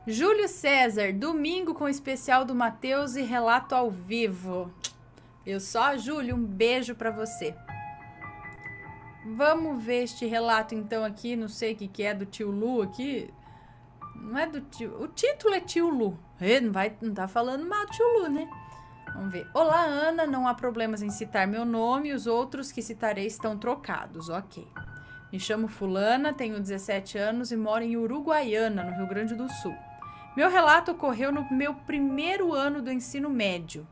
Júlio César, domingo com especial do Matheus e relato ao vivo. Eu só, Júlio, um beijo pra você. Vamos ver este relato então aqui, não sei o que é do tio Lu aqui. Não é do tio. O título é Tio Lu. Não tá falando mal do Tio Lu, né? Vamos ver. Olá, Ana. Não há problemas em citar meu nome. Os outros que citarei estão trocados. Ok. Me chamo Fulana, tenho 17 anos e moro em Uruguaiana, no Rio Grande do Sul. Meu relato ocorreu no meu primeiro ano do ensino médio,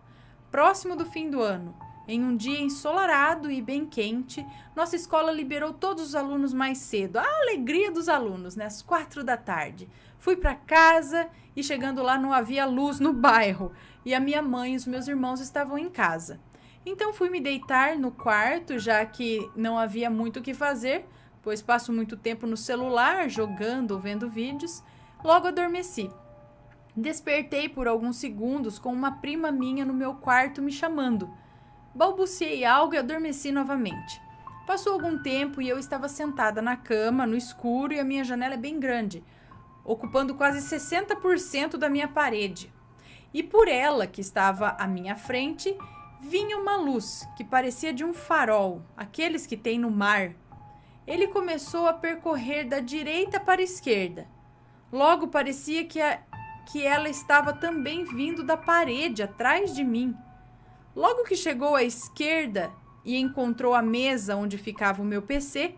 próximo do fim do ano. Em um dia ensolarado e bem quente, nossa escola liberou todos os alunos mais cedo. A alegria dos alunos, né? Às 4 da tarde. Fui para casa e chegando lá não havia luz no bairro. E a minha mãe e os meus irmãos estavam em casa. Então fui me deitar no quarto, já que não havia muito o que fazer, pois passo muito tempo no celular, jogando ou vendo vídeos. Logo adormeci. Despertei por alguns segundos com uma prima minha no meu quarto me chamando. Balbuciei algo e adormeci novamente. Passou algum tempo e eu estava sentada na cama, no escuro, e a minha janela é bem grande, ocupando quase 60% da minha parede. E por ela, que estava à minha frente, vinha uma luz que parecia de um farol, aqueles que tem no mar. Ele começou a percorrer da direita para a esquerda. Logo parecia que ela estava também vindo da parede atrás de mim. Logo que chegou à esquerda e encontrou a mesa onde ficava o meu PC,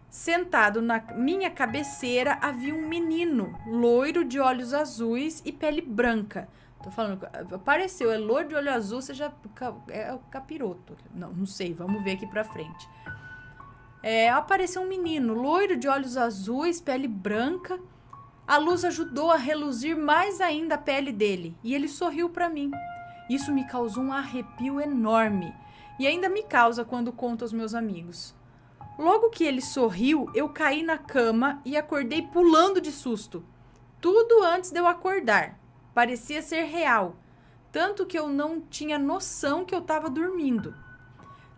sentado na minha cabeceira havia um menino, loiro de olhos azuis e pele branca. Tô falando, apareceu, é loiro de olho azul, você já é o capiroto. Não sei, vamos ver aqui pra frente. Apareceu um menino, loiro de olhos azuis, pele branca. A luz ajudou a reluzir mais ainda a pele dele e ele sorriu pra mim. Isso me causou um arrepio enorme e ainda me causa quando conto aos meus amigos. Logo que ele sorriu, eu caí na cama e acordei pulando de susto. Tudo antes de eu acordar. Parecia ser real, tanto que eu não tinha noção que eu estava dormindo.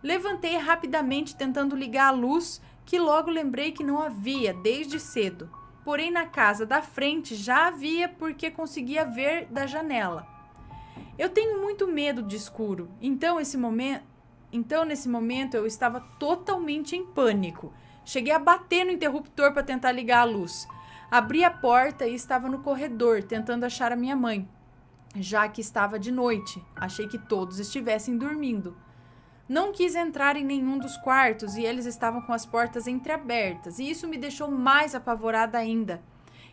Levantei rapidamente tentando ligar a luz, que logo lembrei que não havia desde cedo. Porém, na casa da frente já havia porque conseguia ver da janela. Eu tenho muito medo de escuro, então nesse momento eu estava totalmente em pânico. Cheguei a bater no interruptor para tentar ligar a luz. Abri a porta e estava no corredor tentando achar a minha mãe, já que estava de noite. Achei que todos estivessem dormindo. Não quis entrar em nenhum dos quartos e eles estavam com as portas entreabertas, e isso me deixou mais apavorada ainda.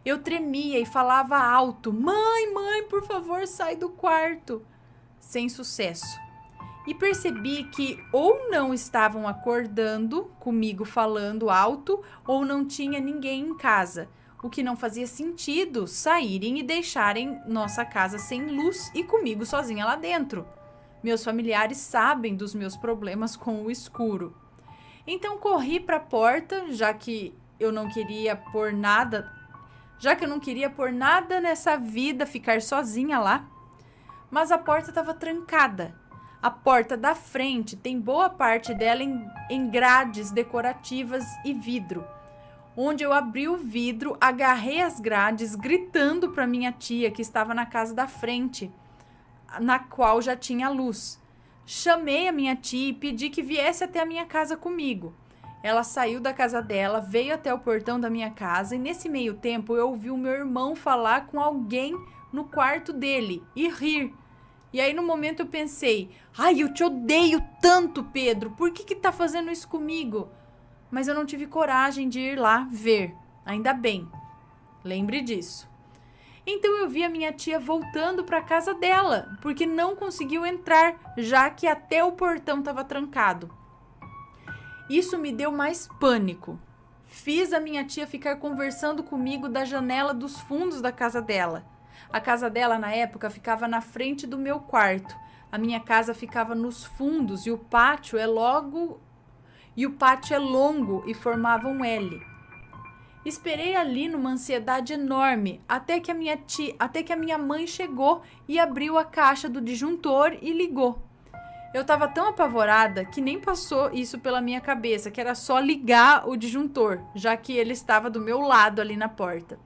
Eu tremia e falava alto: mãe, por favor, sai do quarto. Sem sucesso. E percebi que ou não estavam acordando comigo falando alto, ou não tinha ninguém em casa, o que não fazia sentido saírem e deixarem nossa casa sem luz e comigo sozinha lá dentro. Meus familiares sabem dos meus problemas com o escuro. Então corri para a porta, já que eu não queria por nada nessa vida ficar sozinha lá. Mas a porta estava trancada. A porta da frente tem boa parte dela em grades decorativas e vidro. Onde eu abri o vidro, agarrei as grades, gritando para minha tia que estava na casa da frente, na qual já tinha luz. Chamei a minha tia e pedi que viesse até a minha casa comigo. Ela saiu da casa dela, veio até o portão da minha casa e nesse meio tempo eu ouvi o meu irmão falar com alguém no quarto dele e rir. E aí no momento eu pensei: ai, eu te odeio tanto, Pedro, por que tá fazendo isso comigo? Mas eu não tive coragem de ir lá ver, ainda bem. Lembre disso. Então eu vi a minha tia voltando para a casa dela, porque não conseguiu entrar, já que até o portão estava trancado. Isso me deu mais pânico. Fiz a minha tia ficar conversando comigo da janela dos fundos da casa dela. A casa dela, na época, ficava na frente do meu quarto. A minha casa ficava nos fundos e o pátio é longo e formava um L. Esperei ali numa ansiedade enorme até que a minha mãe chegou e abriu a caixa do disjuntor e ligou. Eu estava tão apavorada que nem passou isso pela minha cabeça, que era só ligar o disjuntor, já que ele estava do meu lado ali na porta.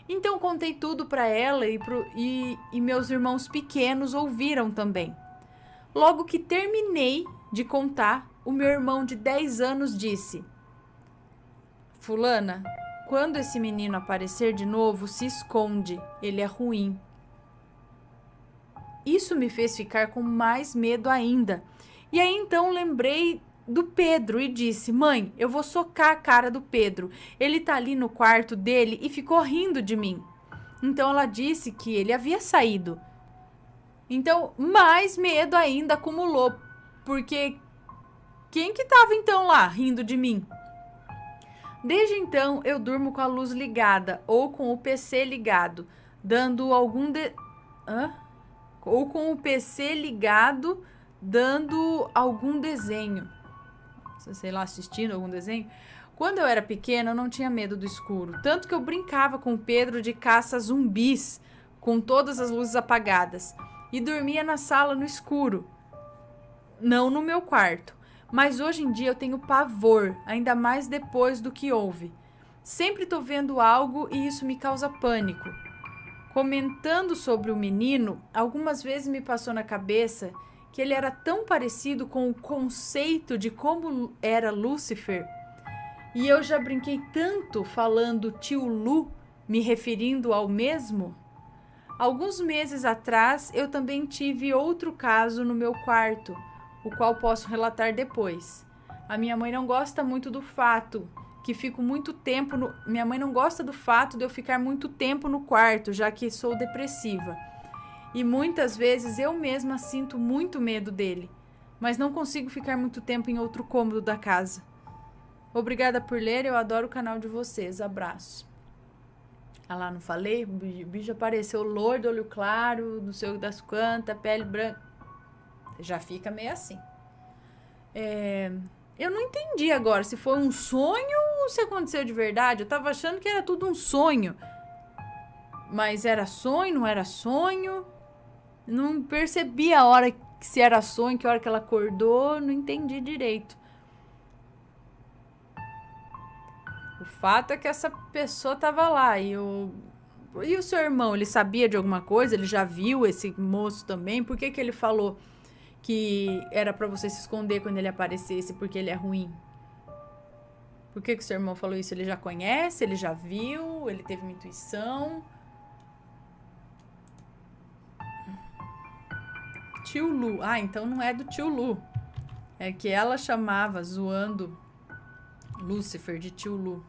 Então contei tudo para ela e meus irmãos pequenos ouviram também. Logo que terminei de contar, o meu irmão de 10 anos disse: Fulana, Quando esse menino aparecer de novo, se esconde. Ele é ruim. Isso me fez ficar com mais medo ainda. E aí então lembrei do Pedro e disse: mãe, eu vou socar a cara do Pedro. Ele tá ali no quarto dele e ficou rindo de mim. Então ela disse que ele havia saído. Então mais medo ainda acumulou. Porque quem que tava então lá rindo de mim? Desde então eu durmo com a luz ligada ou com o PC ligado, dando algum ou com o PC ligado, dando algum desenho. Sei lá, assistindo algum desenho. Quando eu era pequena, eu não tinha medo do escuro. Tanto que eu brincava com o Pedro de caça zumbis, com todas as luzes apagadas. E dormia na sala no escuro. Não no meu quarto. Mas hoje em dia eu tenho pavor, ainda mais depois do que houve. Sempre tô vendo algo e isso me causa pânico. Comentando sobre o menino, algumas vezes me passou na cabeça que ele era tão parecido com o conceito de como era Lúcifer. E eu já brinquei tanto falando tio Lu, me referindo ao mesmo. Alguns meses atrás, eu também tive outro caso no meu quarto, o qual posso relatar depois. A minha mãe não gosta muito do fato que fico muito tempo no... Minha mãe não gosta do fato de eu ficar muito tempo no quarto, já que sou depressiva. E muitas vezes eu mesma sinto muito medo dele, mas não consigo ficar muito tempo em outro cômodo da casa. Obrigada por ler, eu adoro o canal de vocês. Abraço. Ah lá, não falei? O bicho apareceu loiro, olho claro, não sei das quantas, pele branca. Já fica meio assim. Eu não entendi agora se foi um sonho ou se aconteceu de verdade. Eu tava achando que era tudo um sonho. Mas era sonho, não era sonho? Não percebi a hora se era sonho, que hora que ela acordou. Não entendi direito. O fato é que essa pessoa tava lá. E o seu irmão, ele sabia de alguma coisa? Ele já viu esse moço também? Por que ele falou que era pra você se esconder quando ele aparecesse, porque ele é ruim? Por que o seu irmão falou isso? Ele já conhece? Ele já viu? Ele teve uma intuição? Tio Lu. Ah, então não é do tio Lu. É que ela chamava, zoando, Lúcifer de tio Lu.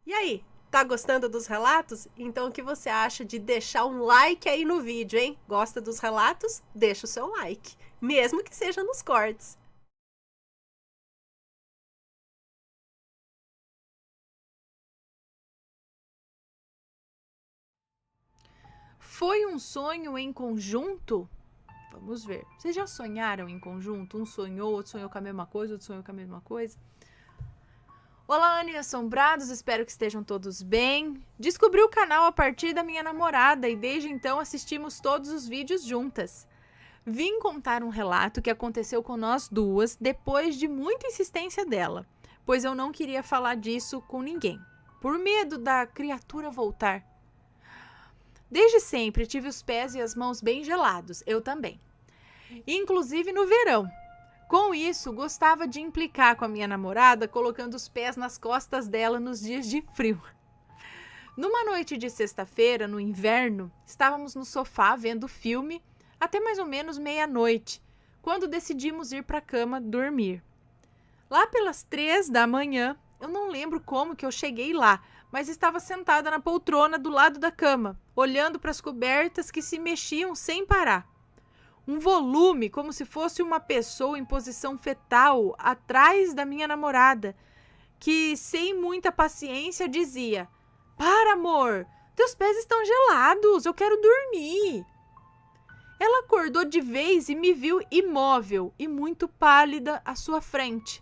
E aí, tá gostando dos relatos? Então o que você acha de deixar um like aí no vídeo, hein? Gosta dos relatos? Deixa o seu like, mesmo que seja nos cortes. Foi um sonho em conjunto? Vamos ver. Vocês já sonharam em conjunto? Um sonhou, outro sonhou com a mesma coisa, outro sonhou com a mesma coisa? Olá, Anne Assombrados, espero que estejam todos bem. Descobri o canal a partir da minha namorada e desde então assistimos todos os vídeos juntas. Vim contar um relato que aconteceu com nós duas depois de muita insistência dela, pois eu não queria falar disso com ninguém, por medo da criatura voltar. Desde sempre tive os pés e as mãos bem gelados, eu também. Inclusive no verão. Com isso, gostava de implicar com a minha namorada, colocando os pés nas costas dela nos dias de frio. Numa noite de sexta-feira, no inverno, estávamos no sofá vendo filme até mais ou menos meia-noite, quando decidimos ir para a cama dormir. Lá pelas 3 da manhã, eu não lembro como que eu cheguei lá, mas estava sentada na poltrona do lado da cama, olhando para as cobertas que se mexiam sem parar. Um volume, como se fosse uma pessoa em posição fetal, atrás da minha namorada, que, sem muita paciência, dizia: "Para, amor, teus pés estão gelados, eu quero dormir." Ela acordou de vez e me viu imóvel e muito pálida à sua frente.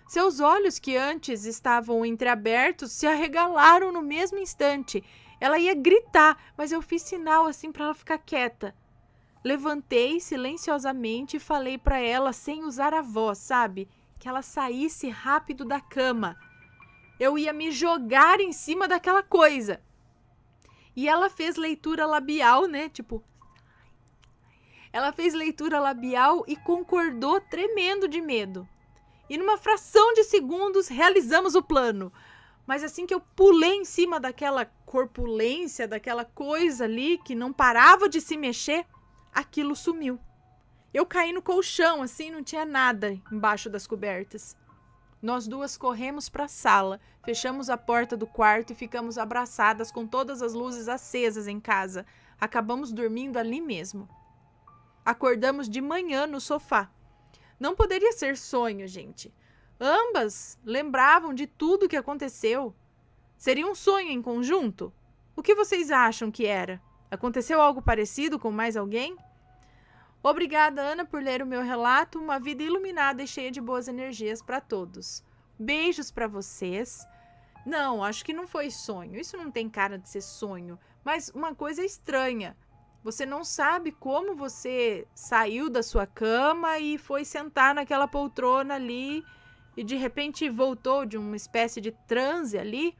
Seus olhos, que antes estavam entreabertos, se arregalaram no mesmo instante. Ela ia gritar, mas eu fiz sinal assim para ela ficar quieta. Levantei silenciosamente e falei para ela, sem usar a voz, sabe? Que ela saísse rápido da cama. eu ia me jogar em cima daquela coisa. E ela fez leitura labial, né? Tipo, ela fez leitura labial e concordou tremendo de medo. E numa fração de segundos realizamos o plano. Mas assim que eu pulei em cima daquela corpulência, daquela coisa ali que não parava de se mexer, aquilo sumiu. Eu caí no colchão, assim, não tinha nada embaixo das cobertas. Nós duas corremos para a sala, fechamos a porta do quarto e ficamos abraçadas com todas as luzes acesas em casa. Acabamos dormindo ali mesmo. Acordamos de manhã no sofá. Não poderia ser sonho, gente. Ambas lembravam de tudo o que aconteceu. Seria um sonho em conjunto? O que vocês acham que era? Aconteceu algo parecido com mais alguém? Obrigada, Ana, por ler o meu relato. Uma vida iluminada e cheia de boas energias para todos. Beijos para vocês. Não, acho que não foi sonho. Isso não tem cara de ser sonho. Mas uma coisa estranha. Você não sabe como você saiu da sua cama e foi sentar naquela poltrona ali e de repente voltou de uma espécie de transe ali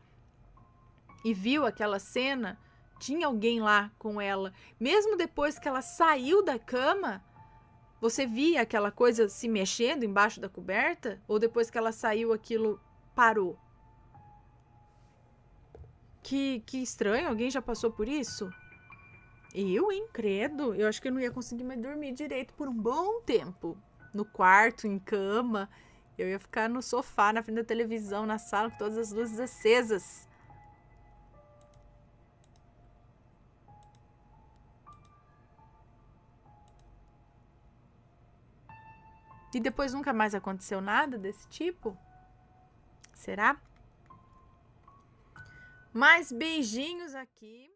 e viu aquela cena. Tinha alguém lá com ela. Mesmo depois que ela saiu da cama, você via aquela coisa se mexendo embaixo da coberta? Ou depois que ela saiu, aquilo parou? Que estranho, alguém já passou por isso? Eu, hein, credo. Eu acho que eu não ia conseguir mais dormir direito por um bom tempo. No quarto, em cama. Eu ia ficar no sofá, na frente da televisão, na sala, com todas as luzes acesas. E depois nunca mais aconteceu nada desse tipo? Será? Mais beijinhos aqui.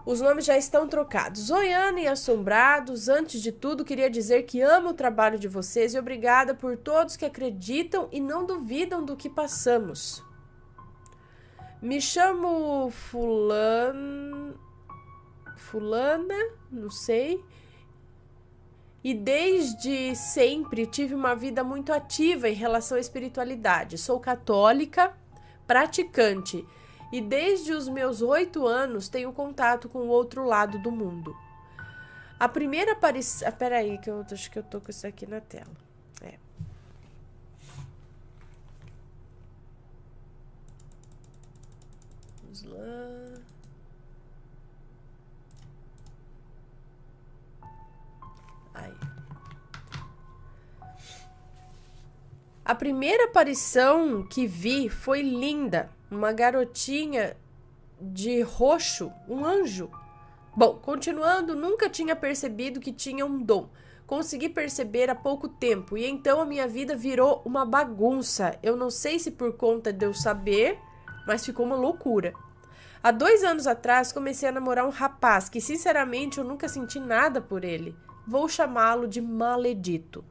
Os nomes já estão trocados. Oi, Ana e Assombrados. Antes de tudo, queria dizer que amo o trabalho de vocês e obrigada por todos que acreditam e não duvidam do que passamos. Me chamo Fulana, não sei. E desde sempre tive uma vida muito ativa em relação à espiritualidade. Sou católica, praticante. E desde os meus 8 anos tenho contato com o outro lado do mundo. A primeira aparição... peraí, que eu acho que eu tô com isso aqui na tela. Vamos lá. Aí. A primeira aparição que vi foi linda. Uma garotinha de roxo, um anjo. Bom, continuando, nunca tinha percebido que tinha um dom. Consegui perceber há pouco tempo e então a minha vida virou uma bagunça. Eu não sei se por conta de eu saber, mas ficou uma loucura. Há 2 anos atrás comecei a namorar um rapaz que sinceramente eu nunca senti nada por ele. Vou chamá-lo de Maledito.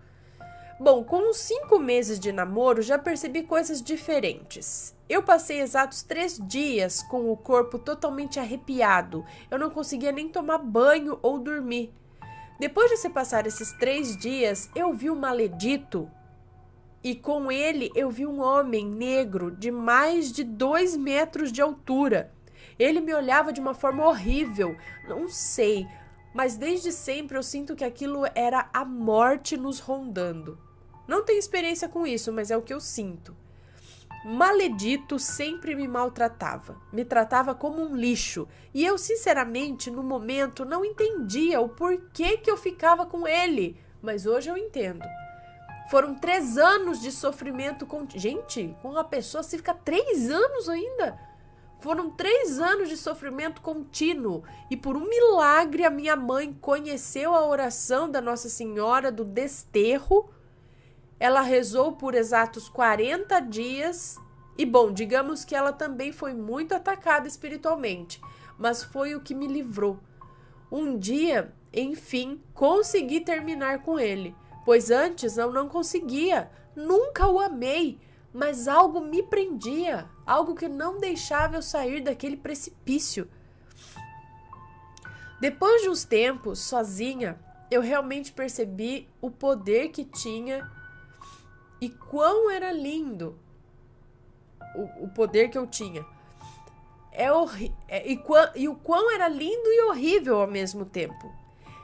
Bom, com uns 5 meses de namoro, já percebi coisas diferentes. Eu passei exatos 3 dias com o corpo totalmente arrepiado. Eu não conseguia nem tomar banho ou dormir. Depois de se passar esses 3 dias, eu vi o Maledito. E com ele, eu vi um homem negro de mais de 2 metros de altura. Ele me olhava de uma forma horrível. Não sei, mas desde sempre eu sinto que aquilo era a morte nos rondando. Não tenho experiência com isso, mas é o que eu sinto. Maledito sempre me maltratava, me tratava como um lixo, e eu sinceramente no momento não entendia o porquê que eu ficava com ele, mas hoje eu entendo. Foram 3 anos de sofrimento Gente, com uma pessoa se fica 3 anos ainda? Foram 3 anos de sofrimento contínuo e por um milagre a minha mãe conheceu a oração da Nossa Senhora do Desterro. Ela rezou por exatos 40 dias e, bom, digamos que ela também foi muito atacada espiritualmente, mas foi o que me livrou. Um dia, enfim, consegui terminar com ele, pois antes eu não conseguia, nunca o amei, mas algo me prendia, algo que não deixava eu sair daquele precipício. Depois de uns tempos, sozinha, eu realmente percebi o poder que tinha e quão era lindo o poder que eu tinha. E o quão era lindo e horrível ao mesmo tempo.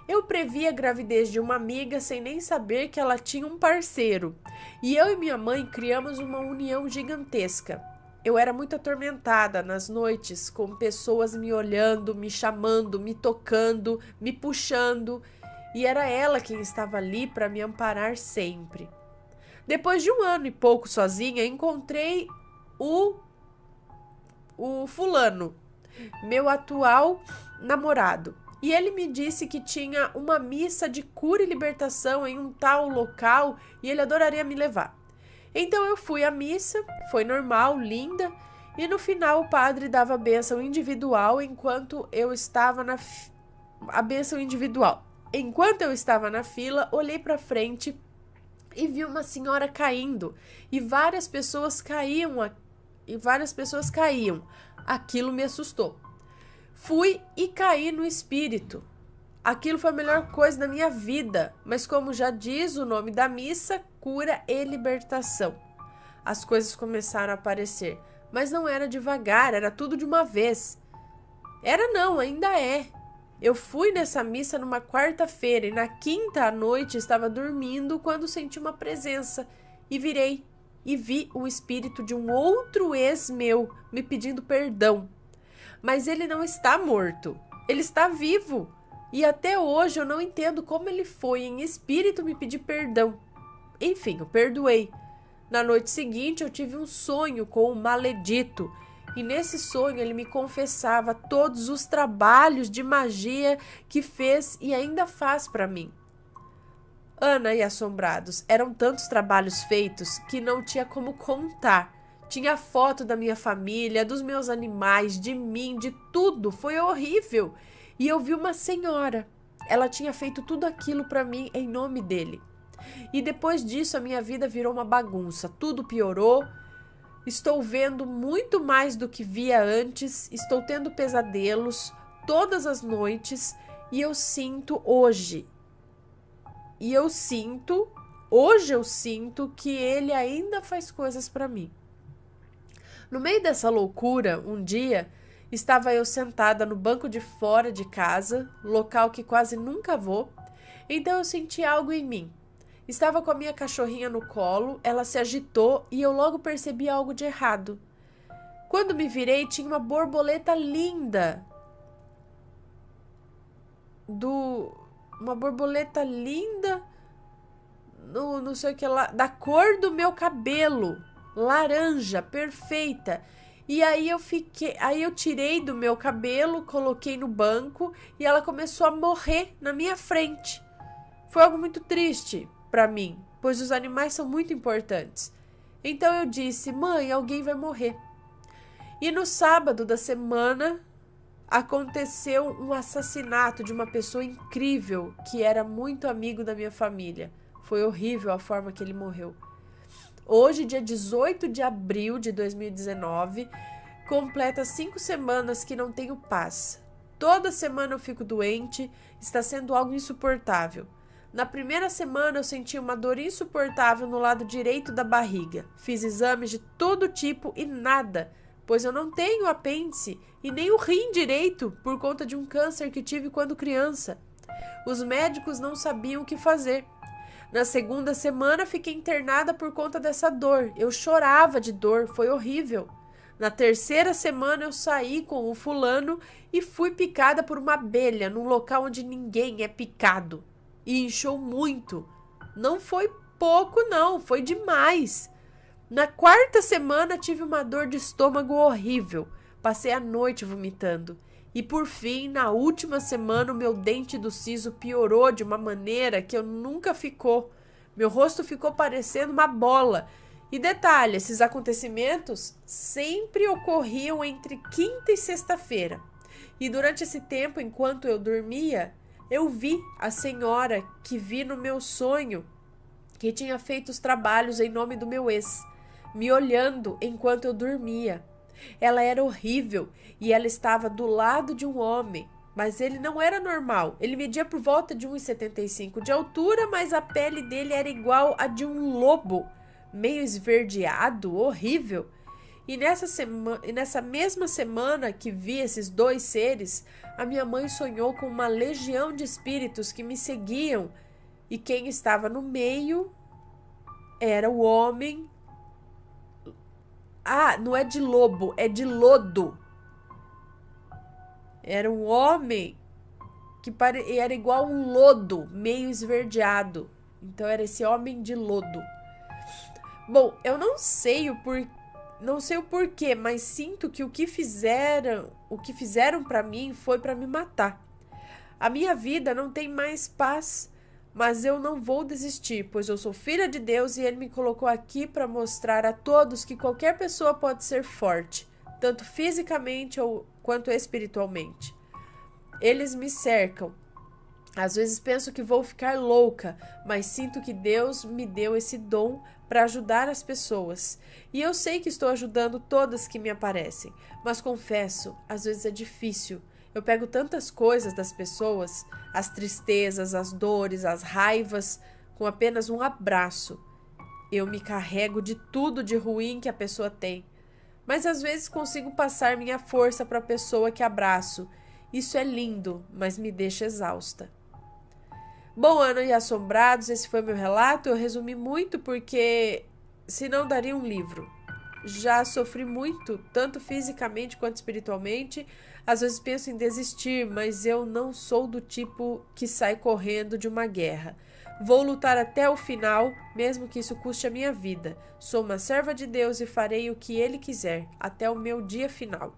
Eu previ a gravidez de uma amiga sem nem saber que ela tinha um parceiro. E eu e minha mãe criamos uma união gigantesca. Eu era muito atormentada nas noites, com pessoas me olhando, me chamando, me tocando, me puxando. E era ela quem estava ali para me amparar sempre. Depois de 1 ano e pouco sozinha, encontrei o fulano, meu atual namorado. E ele me disse que tinha uma missa de cura e libertação em um tal local e ele adoraria me levar. Então eu fui à missa, foi normal, linda, e no final o padre dava a bênção individual enquanto eu estava na Enquanto eu estava na fila, olhei para frente e vi uma senhora caindo e várias pessoas caíam. Aquilo me assustou. Fui e caí no espírito. Aquilo foi a melhor coisa da minha vida, mas como já diz o nome da missa, cura e libertação. As coisas começaram a aparecer, mas não era devagar, era tudo de uma vez. Era não, ainda é. Eu fui nessa missa numa quarta-feira e na quinta à noite estava dormindo quando senti uma presença e virei e vi o espírito de um outro ex meu me pedindo perdão. Mas ele não está morto, ele está vivo. E até hoje eu não entendo como ele foi em espírito me pedir perdão. Enfim, eu perdoei. Na noite seguinte eu tive um sonho com o maledito. E nesse sonho ele me confessava todos os trabalhos de magia que fez e ainda faz para mim. Ana e Assombrados, eram tantos trabalhos feitos que não tinha como contar. Tinha foto da minha família, dos meus animais, de mim, de tudo. Foi horrível. E eu vi uma senhora. Ela tinha feito tudo aquilo para mim em nome dele. E depois disso a minha vida virou uma bagunça. Tudo piorou. Estou vendo muito mais do que via antes. Estou tendo pesadelos todas as noites. E eu sinto hoje. Hoje eu sinto que ele ainda faz coisas para mim. No meio dessa loucura, um dia, estava eu sentada no banco de fora de casa, local que quase nunca vou. Então eu senti algo em mim. Estava com a minha cachorrinha no colo, ela se agitou e eu logo percebi algo de errado. Quando me virei, tinha uma borboleta linda. Uma borboleta linda, não sei o que lá, da cor do meu cabelo, laranja, perfeita. E aí eu tirei do meu cabelo, coloquei no banco e ela começou a morrer na minha frente. Foi algo muito triste para mim, pois os animais são muito importantes. Então eu disse: mãe, alguém vai morrer. E no sábado da semana aconteceu um assassinato de uma pessoa incrível que era muito amigo da minha família. Foi horrível a forma que ele morreu. Hoje, dia 18 de abril de 2019, completa 5 semanas que não tenho paz. Toda semana eu fico doente, está sendo algo insuportável. Na primeira semana eu senti uma dor insuportável no lado direito da barriga. Fiz exames de todo tipo e nada, pois eu não tenho apêndice e nem o rim direito por conta de um câncer que tive quando criança. Os médicos não sabiam o que fazer. Na segunda semana fiquei internada por conta dessa dor. Eu chorava de dor, foi horrível. Na terceira semana eu saí com o fulano e fui picada por uma abelha num local onde ninguém é picado. E inchou muito. Não foi pouco não, foi demais. Na quarta semana tive uma dor de estômago horrível. Passei a noite vomitando. E por fim, na última semana, o meu dente do siso piorou de uma maneira que eu nunca ficou. Meu rosto ficou parecendo uma bola. E detalhe, esses acontecimentos sempre ocorriam entre quinta e sexta-feira. E durante esse tempo, enquanto eu dormia, eu vi a senhora que vi no meu sonho, que tinha feito os trabalhos em nome do meu ex, me olhando enquanto eu dormia. Ela era horrível e ela estava do lado de um homem. mas ele não era normal. Ele media por volta de 1,75 de altura, mas a pele dele era igual a de um lobo, meio esverdeado, horrível. E nessa mesma semana que vi esses dois seres, a minha mãe sonhou com uma legião de espíritos que me seguiam, e quem estava no meio era o homem. Ah, não é de lobo, é de lodo. Era um homem que era igual um lodo, meio esverdeado. Então era esse homem de lodo. Bom, eu não sei o porquê, mas sinto que o que fizeram para mim foi para me matar. A minha vida não tem mais paz, mas eu não vou desistir, pois eu sou filha de Deus e Ele me colocou aqui para mostrar a todos que qualquer pessoa pode ser forte, tanto fisicamente quanto espiritualmente. Eles me cercam. Às vezes penso que vou ficar louca, mas sinto que Deus me deu esse dom para ajudar as pessoas. E eu sei que estou ajudando todas que me aparecem, mas confesso, às vezes é difícil. Eu pego tantas coisas das pessoas, as tristezas, as dores, as raivas, com apenas um abraço. Eu me carrego de tudo de ruim que a pessoa tem. Mas às vezes consigo passar minha força para a pessoa que abraço. Isso é lindo, mas me deixa exausta. Bom, Ana e Assombrados, esse foi meu relato. Eu resumi muito porque senão daria um livro. Já sofri muito, tanto fisicamente quanto espiritualmente. Às vezes penso em desistir, mas eu não sou do tipo que sai correndo de uma guerra. Vou lutar até o final, mesmo que isso custe a minha vida. Sou uma serva de Deus e farei o que Ele quiser, até o meu dia final.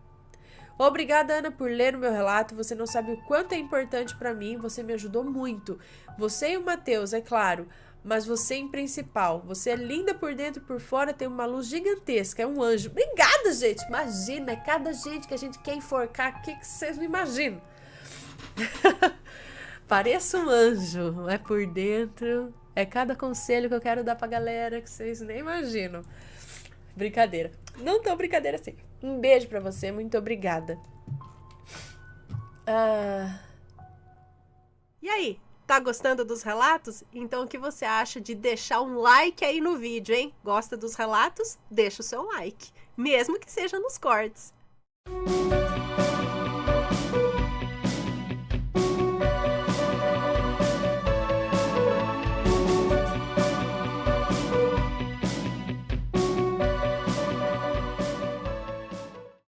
Obrigada, Ana, por ler o meu relato. Você não sabe o quanto é importante para mim. Você me ajudou muito. Você e o Matheus, é claro, mas você em principal. Você é linda por dentro e por fora, tem uma luz gigantesca, é um anjo. Obrigada, gente. Imagina, é cada gente que a gente quer enforcar. O que vocês não imaginam? Pareço um anjo, é por dentro. É cada conselho que eu quero dar pra galera que vocês nem imaginam. Brincadeira. Não tão brincadeira assim. Um beijo pra você, muito obrigada. E aí, tá gostando dos relatos? Então o que você acha de deixar um like aí no vídeo, hein? Gosta dos relatos? Deixa o seu like, mesmo que seja nos cortes.